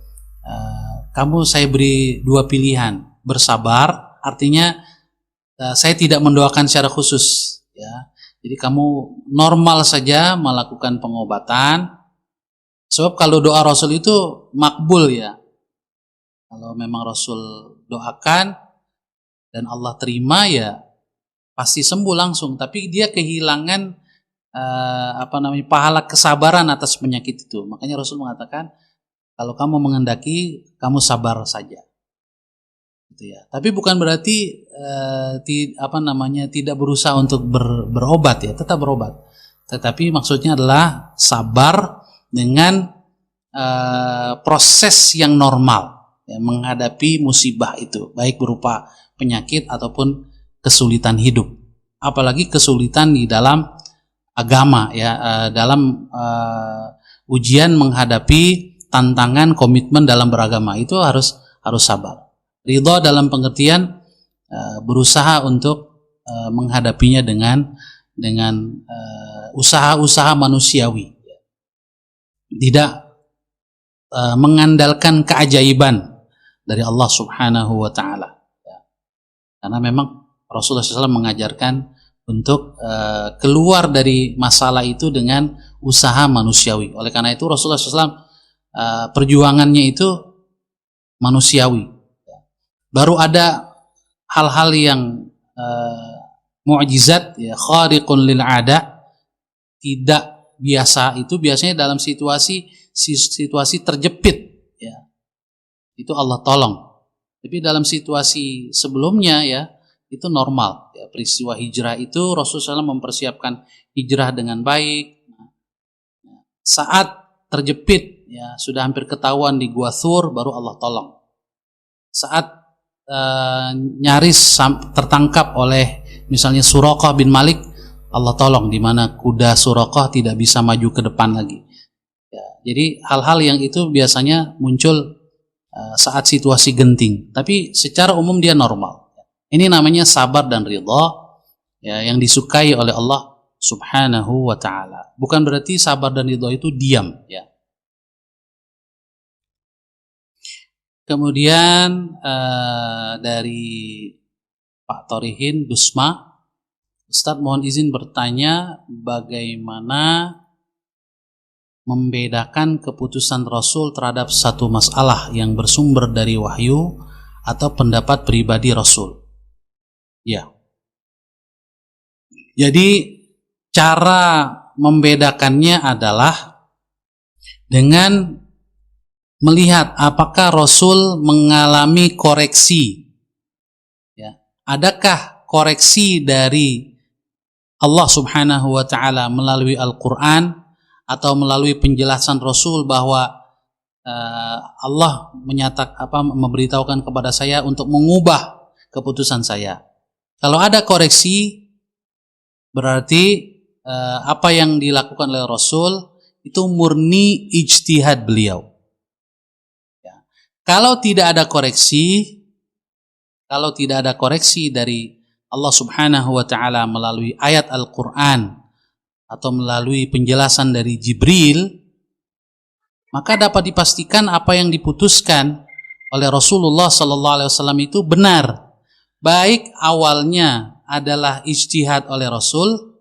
kamu saya beri dua pilihan, bersabar, artinya saya tidak mendoakan secara khusus, ya. Jadi kamu normal saja melakukan pengobatan, sebab kalau doa Rasul itu makbul, ya. Kalau memang Rasul doakan dan Allah terima, ya pasti sembuh langsung. Tapi dia kehilangan pahala kesabaran atas penyakit itu. Makanya Rasul mengatakan, kalau kamu menghendaki, kamu sabar saja. Gitu ya. Tapi bukan berarti tidak berusaha untuk berobat, ya, tetap berobat. Tetapi maksudnya adalah sabar dengan proses yang normal, ya, menghadapi musibah itu, baik berupa penyakit ataupun kesulitan hidup, apalagi kesulitan di dalam agama ya, dalam ujian menghadapi tantangan komitmen dalam beragama itu harus sabar. Ridha dalam pengertian berusaha untuk menghadapinya dengan usaha-usaha manusiawi, tidak mengandalkan keajaiban dari Allah Subhanahu wa taala. Karena memang Rasulullah SAW mengajarkan untuk keluar dari masalah itu dengan usaha manusiawi. Oleh karena itu Rasulullah SAW perjuangannya itu manusiawi. Baru ada hal-hal yang mu'jizat, ya, khariqun lil ada, tidak biasa, itu biasanya dalam situasi terjepit, ya, itu Allah tolong. Tapi dalam situasi sebelumnya ya itu normal. Ya, peristiwa hijrah itu Rasulullah SAW mempersiapkan hijrah dengan baik. Saat terjepit, ya sudah hampir ketahuan di Gua Thur, baru Allah tolong. Saat nyaris tertangkap oleh misalnya Suraqah bin Malik, Allah tolong, di mana kuda Suraqah tidak bisa maju ke depan lagi. Ya, jadi hal-hal yang itu biasanya muncul saat situasi genting, tapi secara umum dia normal. Ini namanya sabar dan ridha, ya, yang disukai oleh Allah Subhanahu wa taala. Bukan berarti sabar dan ridha itu diam, ya. Kemudian dari Pak Torihin Dusma, Ustadz mohon izin bertanya, bagaimana membedakan keputusan Rasul terhadap satu masalah yang bersumber dari wahyu atau pendapat pribadi Rasul? Ya. Jadi cara membedakannya adalah dengan melihat apakah Rasul mengalami koreksi. Ya. Adakah koreksi dari Allah Subhanahu wa taala melalui Al-Qur'an atau melalui penjelasan Rasul bahwa Allah memberitahukan kepada saya untuk mengubah keputusan saya. Kalau ada koreksi, berarti apa yang dilakukan oleh Rasul itu murni ijtihad beliau. Ya. Kalau tidak ada koreksi dari Allah Subhanahu wa taala melalui ayat Al-Qur'an atau melalui penjelasan dari Jibril, maka dapat dipastikan apa yang diputuskan oleh Rasulullah sallallahu alaihi wasallam itu benar. Baik awalnya adalah ijtihad oleh Rasul.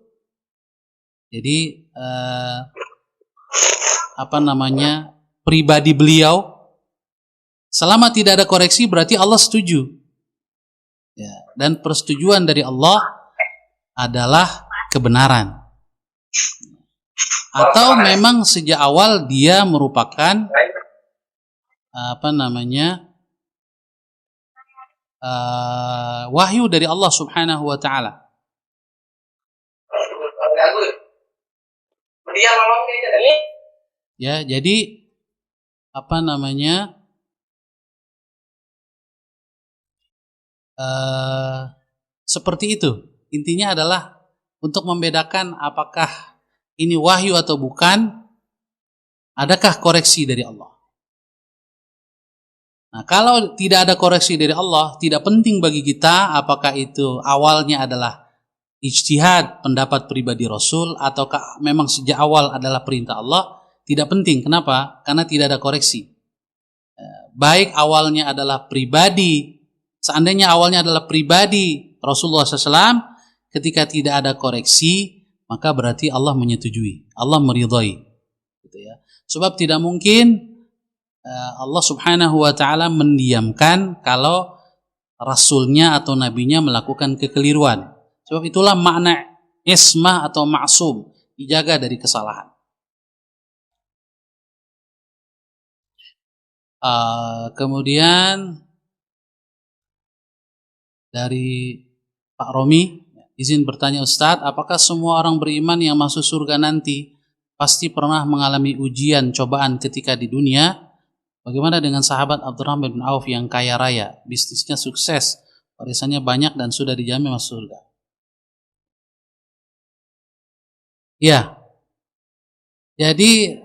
Jadi pribadi beliau, selama tidak ada koreksi berarti Allah setuju. Ya, dan persetujuan dari Allah adalah kebenaran. Atau memang sejak awal dia merupakan wahyu dari Allah Subhanahu wa taala. Ya, jadi seperti itu. Intinya adalah untuk membedakan apakah ini wahyu atau bukan, adakah koreksi dari Allah. Nah, kalau tidak ada koreksi dari Allah, tidak penting bagi kita apakah itu awalnya adalah ijtihad pendapat pribadi Rasul ataukah memang sejak awal adalah perintah Allah, tidak penting. Kenapa? Karena tidak ada koreksi. Baik awalnya adalah pribadi, seandainya awalnya adalah pribadi Rasulullah SAW, ketika tidak ada koreksi, maka berarti Allah menyetujui, Allah meridhai, gitu ya. Sebab tidak mungkin Allah Subhanahu wa taala mendiamkan kalau rasulnya atau nabinya melakukan kekeliruan. Sebab itulah makna ismah atau ma'sum, dijaga dari kesalahan. Kemudian dari Pak Romi, izin bertanya Ustadz, apakah semua orang beriman yang masuk surga nanti pasti pernah mengalami ujian, cobaan ketika di dunia? Bagaimana dengan sahabat Abdurrahman bin Auf yang kaya raya, bisnisnya sukses, warisannya banyak dan sudah dijamin masuk surga. Ya, jadi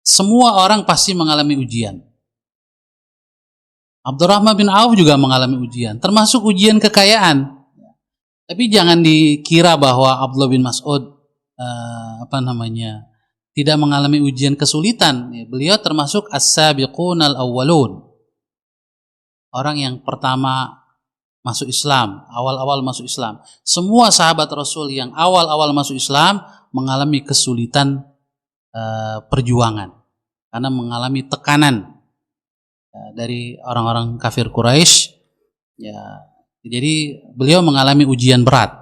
semua orang pasti mengalami ujian. Abdurrahman bin Auf juga mengalami ujian, termasuk ujian kekayaan. Tapi jangan dikira bahwa Abdullah bin Mas'ud tidak mengalami ujian kesulitan. Beliau termasuk as-sabiqunal awwalun. Orang yang pertama masuk Islam, awal-awal masuk Islam. Semua sahabat Rasul yang awal-awal masuk Islam mengalami kesulitan perjuangan karena mengalami tekanan dari orang-orang kafir Quraisy. Ya, jadi beliau mengalami ujian berat.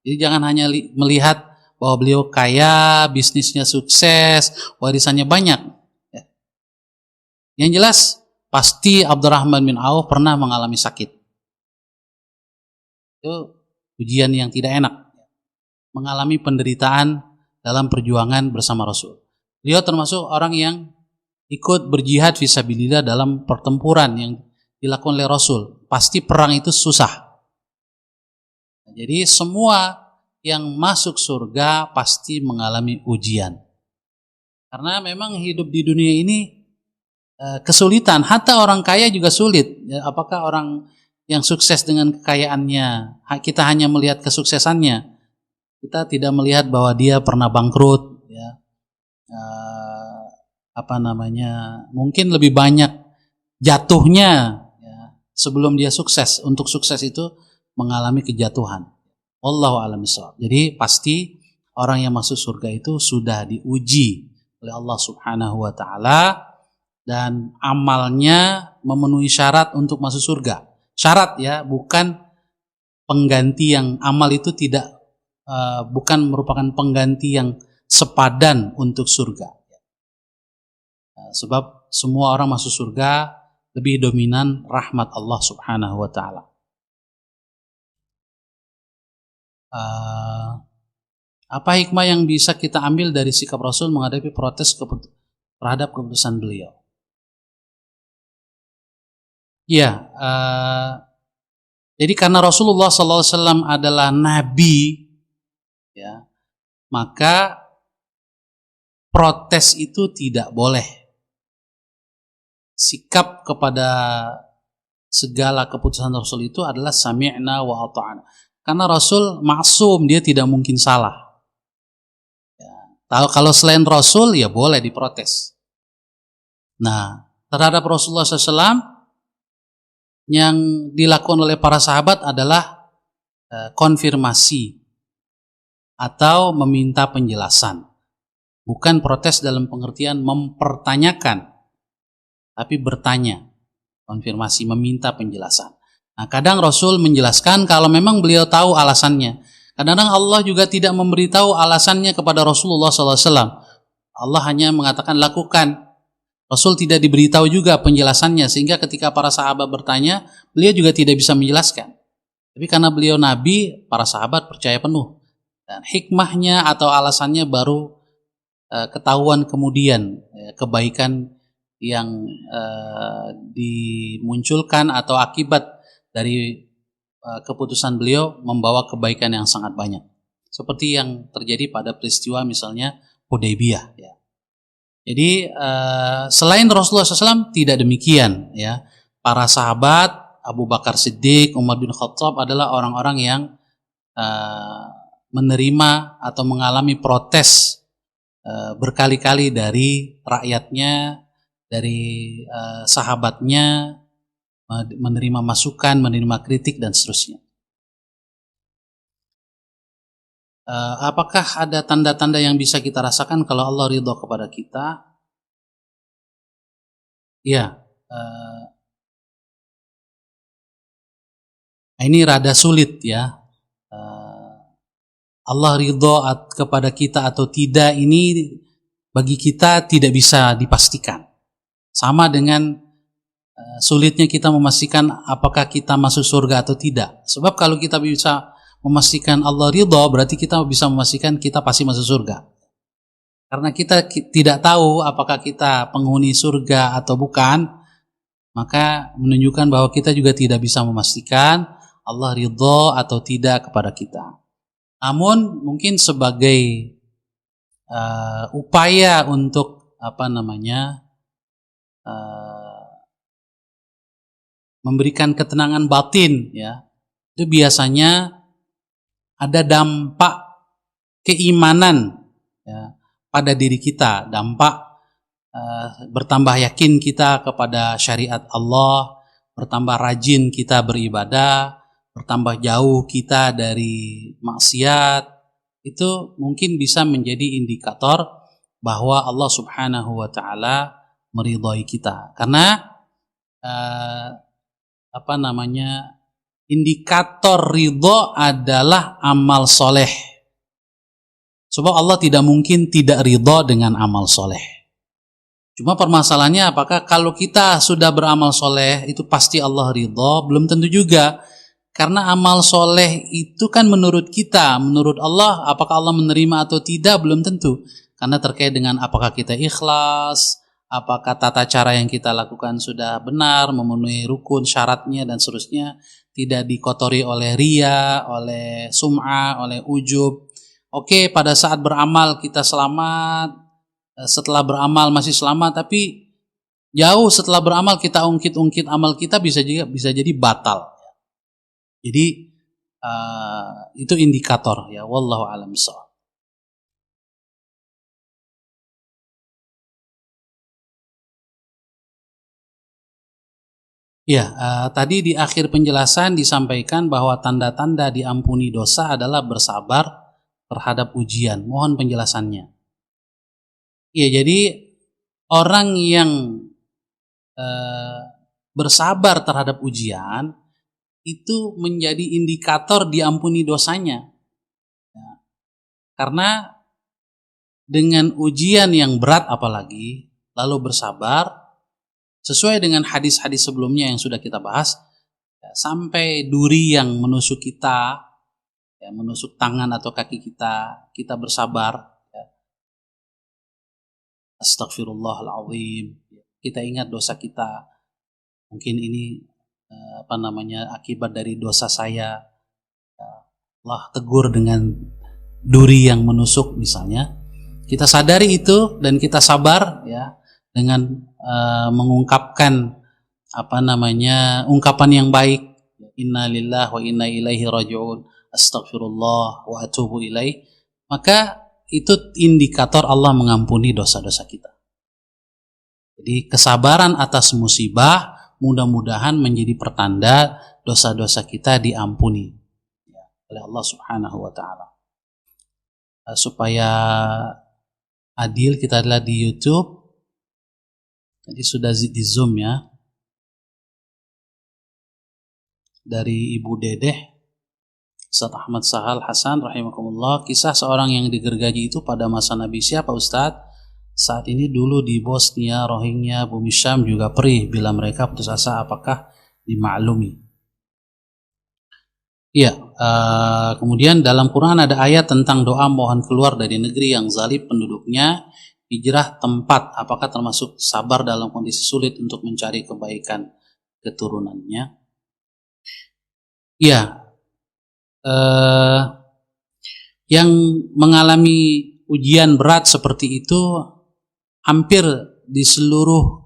Jadi jangan hanya melihat bahwa beliau kaya, bisnisnya sukses, warisannya banyak. Ya. Yang jelas pasti Abdurrahman bin Auf pernah mengalami sakit. Itu ujian yang tidak enak. Mengalami penderitaan dalam perjuangan bersama Rasul. Beliau termasuk orang yang ikut berjihad fisabilillah dalam pertempuran yang dilakukan oleh Rasul. Pasti perang itu susah. Jadi semua yang masuk surga pasti mengalami ujian. Karena memang hidup di dunia ini kesulitan. Hatta orang kaya juga sulit. Apakah orang yang sukses dengan kekayaannya, kita hanya melihat kesuksesannya. Kita tidak melihat bahwa dia pernah bangkrut. Ya. Mungkin lebih banyak jatuhnya ya, sebelum dia sukses. Untuk sukses itu mengalami kejatuhan. Wallahu a'lam bishawab. Jadi pasti orang yang masuk surga itu sudah diuji oleh Allah Subhanahu wa taala dan amalnya memenuhi syarat untuk masuk surga. Syarat ya, bukan pengganti yang amal itu bukan merupakan pengganti yang sepadan untuk surga. Sebab semua orang masuk surga lebih dominan rahmat Allah Subhanahu wa taala. Apa hikmah yang bisa kita ambil dari sikap Rasul menghadapi protes terhadap keputusan beliau? Ya, jadi karena Rasulullah SAW adalah Nabi, ya, maka protes itu tidak boleh. Sikap kepada segala keputusan Rasul itu adalah sami'na wa ata'na. Karena Rasul maksum, dia tidak mungkin salah. Ya, kalau selain Rasul, ya boleh diprotes. Nah, terhadap Rasulullah SAW, yang dilakukan oleh para sahabat adalah konfirmasi atau meminta penjelasan. Bukan protes dalam pengertian mempertanyakan, tapi bertanya, konfirmasi, meminta penjelasan. Nah, kadang Rasul menjelaskan kalau memang beliau tahu alasannya. Kadang-kadang Allah juga tidak memberitahu alasannya kepada Rasulullah SAW. Allah hanya mengatakan lakukan. Rasul tidak diberitahu juga penjelasannya, sehingga ketika para sahabat bertanya, beliau juga tidak bisa menjelaskan. Tapi karena beliau Nabi, para sahabat percaya penuh. Dan hikmahnya atau alasannya baru ketahuan kemudian, kebaikan yang dimunculkan atau akibat dari keputusan beliau membawa kebaikan yang sangat banyak. Seperti yang terjadi pada peristiwa misalnya Hudaybiyah. Ya. Jadi selain Rasulullah SAW tidak demikian. Ya. Para sahabat Abu Bakar Siddiq, Umar bin Khattab adalah orang-orang yang menerima atau mengalami protes berkali-kali dari rakyatnya, dari sahabatnya, menerima masukan, menerima kritik dan seterusnya. Apakah ada tanda-tanda yang bisa kita rasakan kalau Allah ridho kepada kita? Ya, ini rada sulit ya. Allah ridho kepada kita atau tidak ini bagi kita tidak bisa dipastikan. Sama dengan sulitnya kita memastikan apakah kita masuk surga atau tidak. Sebab kalau kita bisa memastikan Allah ridho, berarti kita bisa memastikan kita pasti masuk surga. Karena kita tidak tahu apakah kita penghuni surga atau bukan, maka menunjukkan bahwa kita juga tidak bisa memastikan Allah ridho atau tidak kepada kita. Namun mungkin sebagai upaya untuk memberikan ketenangan batin, ya, itu biasanya ada dampak keimanan, ya, pada diri kita, dampak bertambah yakin kita kepada syariat Allah, bertambah rajin kita beribadah, bertambah jauh kita dari maksiat. Itu mungkin bisa menjadi indikator bahwa Allah Subhanahu wa taala meridhai kita. Karena indikator ridho adalah amal soleh. Sebab Allah tidak mungkin tidak ridho dengan amal soleh. Cuma permasalahannya apakah kalau kita sudah beramal soleh itu pasti Allah ridho? Belum tentu juga. Karena amal soleh itu kan menurut kita, menurut Allah, apakah Allah menerima atau tidak belum tentu. Karena terkait dengan apakah kita ikhlas, apakah tata cara yang kita lakukan sudah benar, memenuhi rukun, syaratnya dan seterusnya, tidak dikotori oleh riya, oleh sum'ah, oleh ujub. Oke, pada saat beramal kita selamat, setelah beramal masih selamat, tapi jauh setelah beramal kita ungkit-ungkit amal kita bisa jadi batal. Jadi itu indikator, ya, wallahu a'lam bishawab. Ya, tadi di akhir penjelasan disampaikan bahwa tanda-tanda diampuni dosa adalah bersabar terhadap ujian. Mohon penjelasannya. Ya, jadi orang yang bersabar terhadap ujian itu menjadi indikator diampuni dosanya. Ya. Karena dengan ujian yang berat apalagi, lalu bersabar, sesuai dengan hadis-hadis sebelumnya yang sudah kita bahas, ya, sampai duri yang menusuk kita, ya, menusuk tangan atau kaki kita bersabar. Astagfirullahaladzim. Kita ingat dosa kita. Mungkin ini akibat dari dosa saya. Allah tegur dengan duri yang menusuk misalnya. Kita sadari itu dan kita sabar, ya, dengan mengungkapkan ungkapan yang baik. Inna lillahi wa inna ilaihi raji'un. Astagfirullah wa atubu ilaih. Maka itu indikator Allah mengampuni dosa-dosa kita. Jadi kesabaran atas musibah mudah-mudahan menjadi pertanda dosa-dosa kita diampuni, ya, oleh Allah Subhanahu wa taala. Supaya adil, kita lihat di YouTube. Tadi sudah di Zoom, ya. Dari Ibu Dedeh, Ustaz Ahmad Sahal Hasan rahimakumullah, kisah seorang yang digergaji itu pada masa Nabi siapa Ustaz? Saat ini dulu di Bosnia, Rohingya, Bumi Syam juga perih bila mereka putus asa, apakah dimaklumi? Iya, kemudian dalam Quran ada ayat tentang doa mohon keluar dari negeri yang zalim penduduknya, hijrah tempat, apakah termasuk sabar dalam kondisi sulit untuk mencari kebaikan keturunannya? Iya. Yang mengalami ujian berat seperti itu hampir di seluruh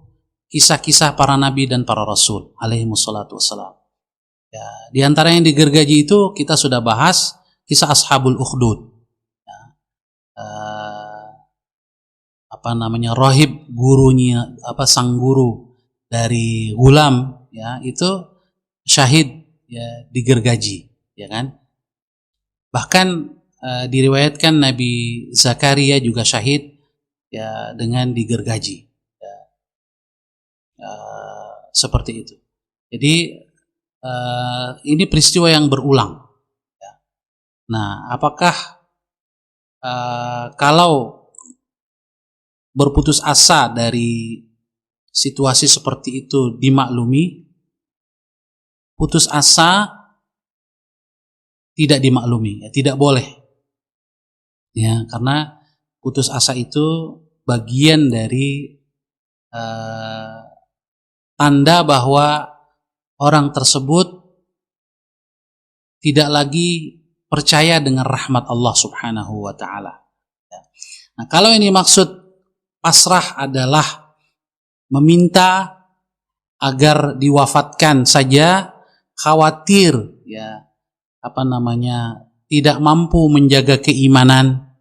kisah-kisah para nabi dan para rasul alaihimussalatu wassalam. Ya, di antara yang digergaji itu kita sudah bahas kisah Ashabul Ukhdud. Ya, Rahib gurunya, sang guru dari Gulam, ya, itu syahid, ya, digergaji, ya kan? Bahkan diriwayatkan Nabi Zakaria juga syahid, ya, dengan digergaji, ya. Seperti itu. Jadi ini peristiwa yang berulang, ya. Nah, apakah kalau berputus asa dari situasi seperti itu dimaklumi, putus asa tidak dimaklumi, ya, tidak boleh, ya, karena putus asa itu bagian dari tanda bahwa orang tersebut tidak lagi percaya dengan rahmat Allah Subhanahu wa taala. Nah, kalau ini maksud pasrah adalah meminta agar diwafatkan saja, khawatir ya tidak mampu menjaga keimanan,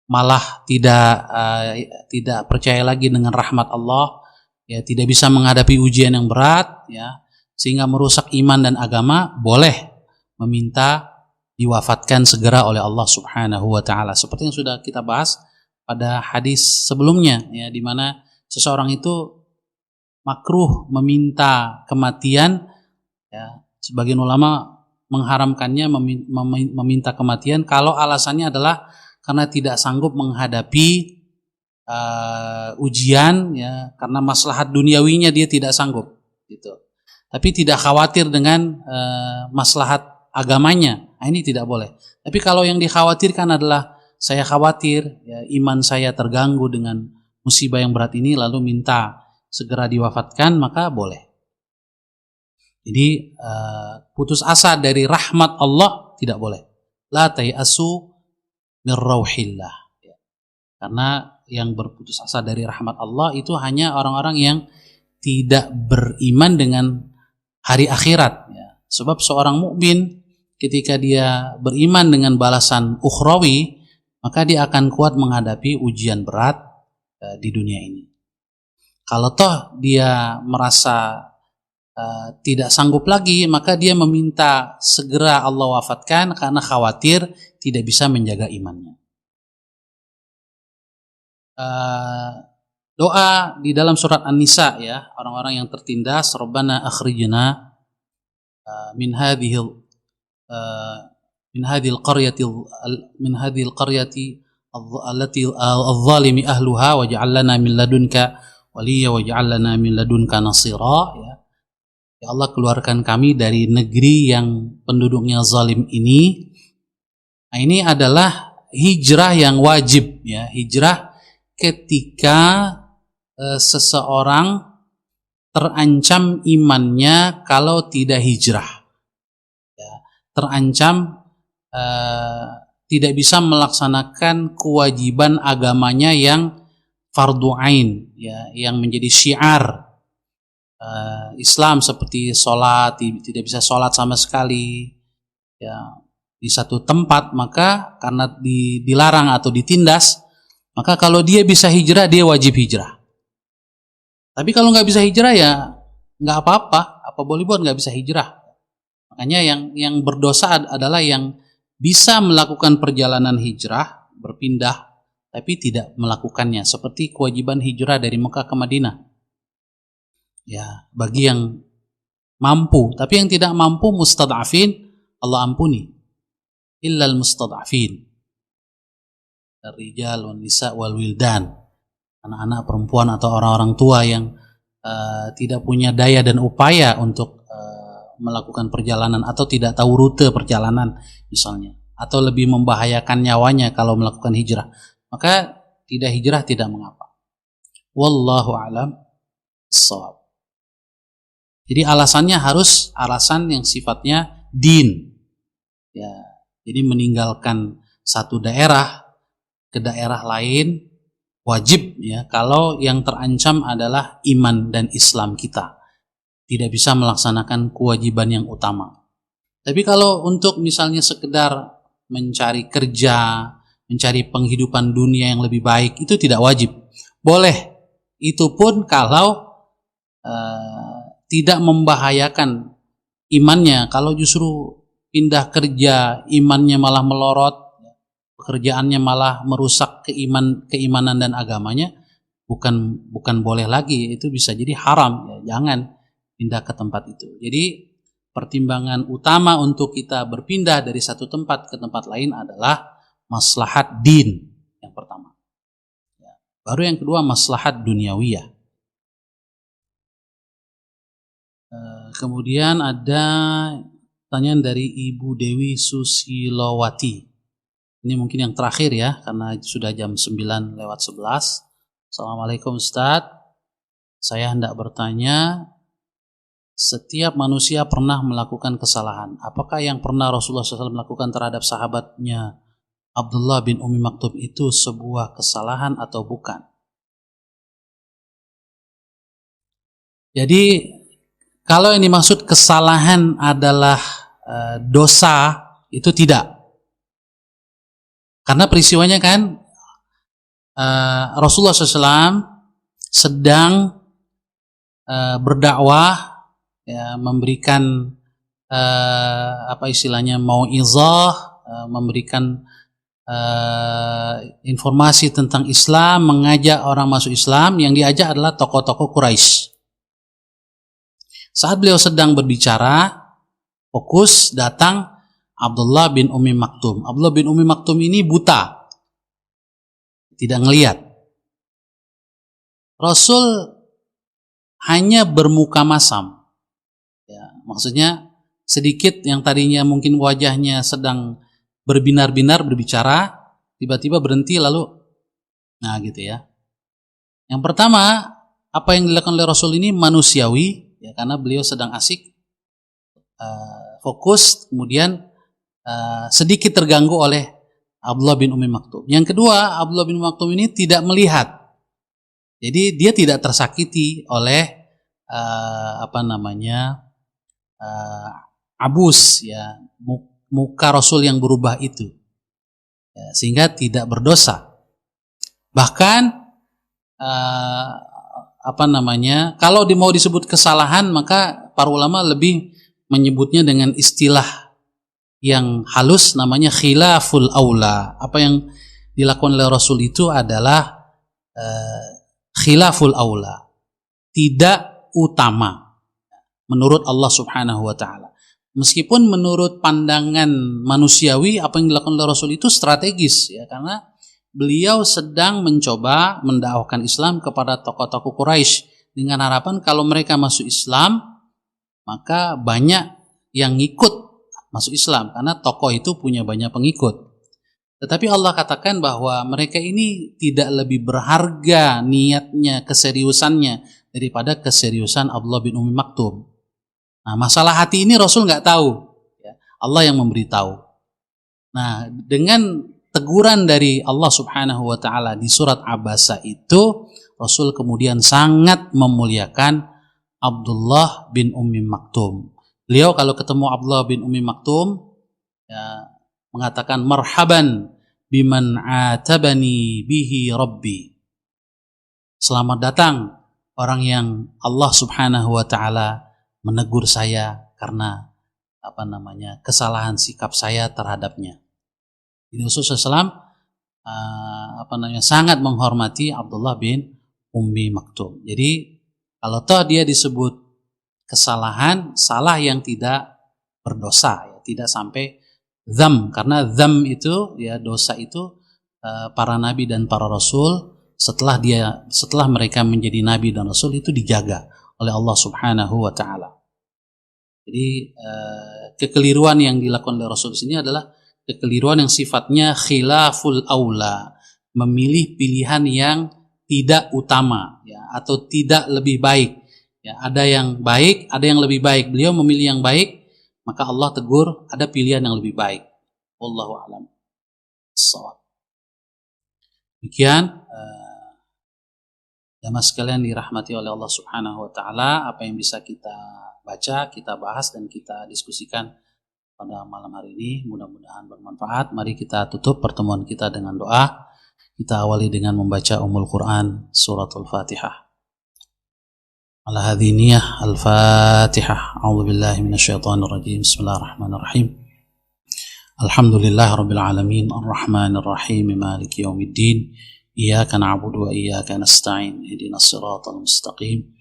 malah tidak percaya lagi dengan rahmat Allah, ya tidak bisa menghadapi ujian yang berat, ya sehingga merusak iman dan agama, boleh meminta diwafatkan segera oleh Allah Subhanahu wa taala. Seperti yang sudah kita bahas pada hadis sebelumnya, ya, di mana seseorang itu makruh meminta kematian, ya, sebagian ulama mengharamkannya meminta kematian kalau alasannya adalah karena tidak sanggup menghadapi ujian, ya, karena maslahat duniawinya dia tidak sanggup, gitu. Tapi tidak khawatir dengan maslahat agamanya, nah, ini tidak boleh. Tapi kalau yang dikhawatirkan adalah saya khawatir, ya, iman saya terganggu dengan musibah yang berat ini, lalu minta segera diwafatkan, maka boleh. Jadi putus asa dari rahmat Allah tidak boleh. La tayasu mir rauhillah. Karena yang berputus asa dari rahmat Allah itu hanya orang-orang yang tidak beriman dengan hari akhirat. Ya. Sebab seorang mukmin ketika dia beriman dengan balasan ukhrawi, maka dia akan kuat menghadapi ujian berat di dunia ini. Kalau toh dia merasa tidak sanggup lagi, maka dia meminta segera Allah wafatkan karena khawatir tidak bisa menjaga imannya. Doa di dalam surat An-Nisa, ya, orang-orang yang tertindas, Rabbana akhrijna min hadhil qaryati allati adh-dhalimi ahluha waj'al lana min ladunka waliya waj'al lana min ladunka nasira, ya. Ya Allah, keluarkan kami dari negeri yang penduduknya zalim ini. Nah, ini adalah hijrah yang wajib, ya, hijrah ketika seseorang terancam imannya kalau tidak hijrah, ya, terancam tidak bisa melaksanakan kewajiban agamanya yang fardu ain, ya, yang menjadi syiar Islam, seperti sholat, tidak bisa sholat sama sekali, ya, di satu tempat, maka karena dilarang atau ditindas, maka kalau dia bisa hijrah, dia wajib hijrah. Tapi kalau nggak bisa hijrah, ya nggak apa-apa, apa boleh buat, nggak bisa hijrah. Makanya yang berdosa adalah yang bisa melakukan perjalanan hijrah, berpindah, tapi tidak melakukannya, seperti kewajiban hijrah dari Mekah ke Madinah. Ya, bagi yang mampu, tapi yang tidak mampu, mustad'afin, Allah ampuni. Illal mustad'afin. Ar-rijal wan nisa wal wildan. Anak-anak, perempuan, atau orang-orang tua yang tidak punya daya dan upaya untuk melakukan perjalanan, atau tidak tahu rute perjalanan misalnya, atau lebih membahayakan nyawanya kalau melakukan hijrah, maka tidak hijrah tidak mengapa. Wallahu a'lam shawab. Jadi alasannya harus alasan yang sifatnya din, ya. Jadi meninggalkan satu daerah ke daerah lain wajib, ya, kalau yang terancam adalah iman dan Islam kita, tidak bisa melaksanakan kewajiban yang utama. Tapi kalau untuk misalnya sekedar mencari kerja, mencari penghidupan dunia yang lebih baik, itu tidak wajib, boleh. Itu pun kalau tidak membahayakan imannya. Kalau justru pindah kerja, imannya malah melorot, pekerjaannya malah merusak keimanan dan agamanya, bukan boleh lagi, itu bisa jadi haram, ya, jangan pindah ke tempat itu. Jadi pertimbangan utama untuk kita berpindah dari satu tempat ke tempat lain adalah maslahat din yang pertama, ya. Baru yang kedua maslahat duniawiyah. Kemudian ada pertanyaan dari Ibu Dewi Susilowati. Ini mungkin yang terakhir, ya, karena sudah jam 9:11. Assalamualaikum Ustadz, saya hendak bertanya, Setiap manusia pernah melakukan kesalahan. Apakah yang pernah Rasulullah SAW melakukan terhadap sahabatnya Abdullah bin Ummi Maktum itu sebuah kesalahan atau bukan? Jadi kalau yang dimaksud kesalahan adalah dosa, itu tidak. Karena peristiwanya kan Rasulullah SAW sedang berdakwah, ya, memberikan mau'izah, memberikan informasi tentang Islam, mengajak orang masuk Islam. Yang diajak adalah tokoh-tokoh Quraisy. Saat beliau sedang berbicara, fokus datang Abdullah bin Ummi Maktum. Abdullah bin Ummi Maktum ini buta, tidak ngelihat. Rasul hanya bermuka masam. Ya, maksudnya sedikit yang tadinya mungkin wajahnya sedang berbinar-binar berbicara, tiba-tiba berhenti lalu, nah gitu ya. Yang pertama, apa yang dilakukan oleh Rasul ini manusiawi, ya, karena beliau sedang asik, fokus, kemudian sedikit terganggu oleh Abdullah bin Ummi Maktum. Yang kedua, Abdullah bin Ummi Maktum ini tidak melihat, jadi dia tidak tersakiti oleh abus, ya, muka Rasul yang berubah itu, ya, sehingga tidak berdosa. Bahkan kalau mau disebut kesalahan, maka para ulama lebih menyebutnya dengan istilah yang halus, namanya khilaful aula. Apa yang dilakukan oleh Rasul itu adalah khilaful aula, tidak utama menurut Allah Subhanahu wa taala. Meskipun menurut pandangan manusiawi apa yang dilakukan oleh Rasul itu strategis, ya, karena beliau sedang mencoba mendakwahkan Islam kepada tokoh-tokoh Quraisy dengan harapan kalau mereka masuk Islam, maka banyak yang ngikut masuk Islam karena tokoh itu punya banyak pengikut. Tetapi Allah katakan bahwa mereka ini tidak lebih berharga niatnya, keseriusannya daripada keseriusan Abdullah bin Ummi Maktum. Nah, masalah hati ini Rasul nggak tahu, ya, Allah yang memberitahu. Nah, dengan teguran dari Allah Subhanahu wa taala di surat Abasa itu, Rasul kemudian sangat memuliakan Abdullah bin Ummi Maktum. Beliau kalau ketemu Abdullah bin Ummi Maktum, ya, mengatakan marhaban biman atabani bihi rabbi. Selamat datang orang yang Allah Subhanahu wa taala menegur saya karena kesalahan sikap saya terhadapnya. Jadi Rasulullah SAW sangat menghormati Abdullah bin Ummi Maktum. Jadi kalau toh dia disebut kesalahan, salah yang tidak berdosa, ya, tidak sampai dzam, karena dzam itu, ya, dosa itu para nabi dan para rasul setelah mereka menjadi nabi dan rasul itu dijaga oleh Allah Subhanahu wa taala. Jadi kekeliruan yang dilakukan oleh Rasul di sini adalah kekeliruan yang sifatnya khilaful aula, memilih pilihan yang tidak utama, ya, atau tidak lebih baik. Ya, ada yang baik, ada yang lebih baik. Beliau memilih yang baik, maka Allah tegur, ada pilihan yang lebih baik. Wallahu a'lam. Demikian jamaah sekalian dirahmati oleh Allah Subhanahu wa taala, apa yang bisa kita baca, kita bahas dan kita diskusikan pada malam hari ini mudah-mudahan bermanfaat. Mari kita tutup pertemuan kita dengan doa. Kita awali dengan membaca Ummul Quran suratul Fatihah. Ala hadhihi niyyah al-Fatihah. A'udzu billahi minasyaitonir rajim. Bismillahirrahmanirrahim. Alhamdulillahirabbil alamin, arrahmanir rahim, maliki yaumiddin. Iyyaka na'budu wa iyyaka nasta'in. Ihdinas siratal mustaqim.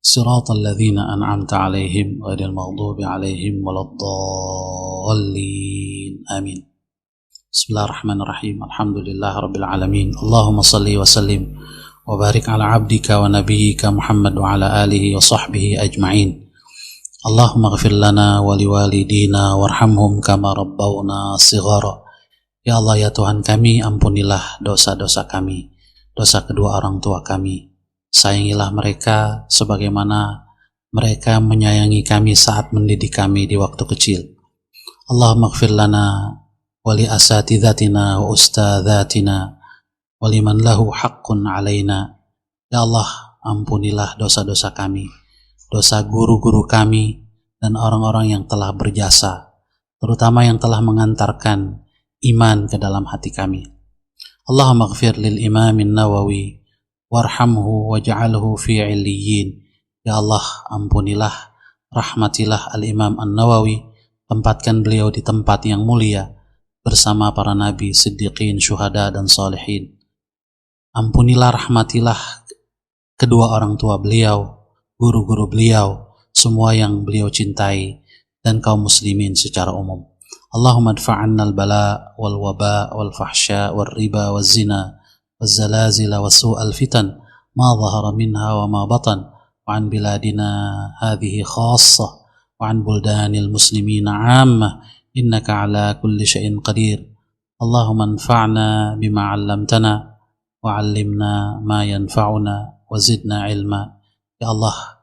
Siratal ladzina an'amta 'alaihim ghairil maghdubi 'alaihim waladdallin. Amin. Bismillahirrahmanirrahim. Alhamdulillahirabbil alamin. Allahumma shalli wa sallim wa barik ala 'abdika wa nabiyyika Muhammad wa ala alihi wa sahbihi ajma'in. Allahumma ighfir lana wa liwalidina warhamhum kama rabbawna shighara. Ya Allah, ya Tuhan kami, ampunilah dosa-dosa kami, dosa kedua orang tua kami. Sayangilah mereka sebagaimana mereka menyayangi kami saat mendidik kami di waktu kecil. Allahumma ighfir lana wa li asatidatina wa ustadzatina wa liman lahu haqqun alaina. Ya Allah, ampunilah dosa-dosa kami, dosa guru-guru kami, dan orang-orang yang telah berjasa, terutama yang telah mengantarkan iman ke dalam hati kami. Allahumma ighfir lil imamin Nawawi warhamhu waj'alhu fi 'illiyyin. Ya Allah, ampunilah, rahmatilah Al-Imam An-Nawawi, tempatkan beliau di tempat yang mulia bersama para nabi, siddiqin, syuhada, dan salihin. Ampunilah, rahmatilah kedua orang tua beliau, guru-guru beliau, semua yang beliau cintai, dan kaum muslimin secara umum. Allahumma adfa'anna al-bala wal waba wal fahsya wal riba wal zina wal zalazila wa su'al fitan ma zahara minha wa ma batan wa an biladina hadhihi khassah wa an buldanil muslimina 'ammah innaka ala kulli syai'in qadir. Allahumma anfa'na bima 'allamtana wa 'allimna ma yanfa'una wa zidna ilma. Ya Allah,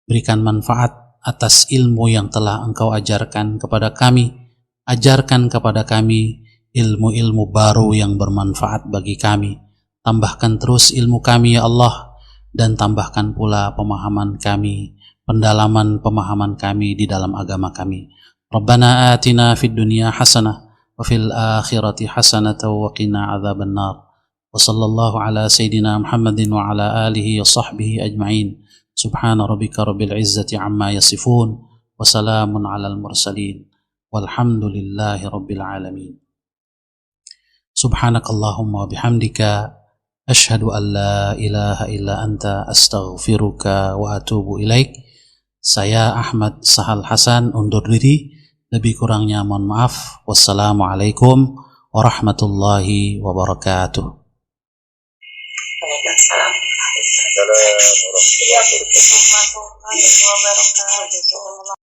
berikan manfaat atas ilmu yang telah Engkau ajarkan kepada kami. Ajarkan kepada kami ilmu-ilmu baru yang bermanfaat bagi kami. Tambahkan terus ilmu kami ya Allah, dan tambahkan pula pemahaman kami, pendalaman pemahaman kami di dalam agama kami. Rabbana atina fid dunya hasanah wa fil akhirati hasanah wa qina adzaban nar. Wa sallallahu ala sayyidina Muhammadin wa ala alihi wa sahbihi ajma'in. Subhana rabbika rabbil izzati amma yasifun wa salamun alal mursalin walhamdulillahi rabbil alamin. Subhanakallahumma wa bihamdika ashhadu an la ilaha illa anta astaghfiruka wa atubu ilaik. Saya Ahmad Sahal Hasan undur diri, lebih kurangnya mohon maaf. Wassalamualaikum warahmatullahi wabarakatuh. Waalaikumsalam warahmatullahi wabarakatuh.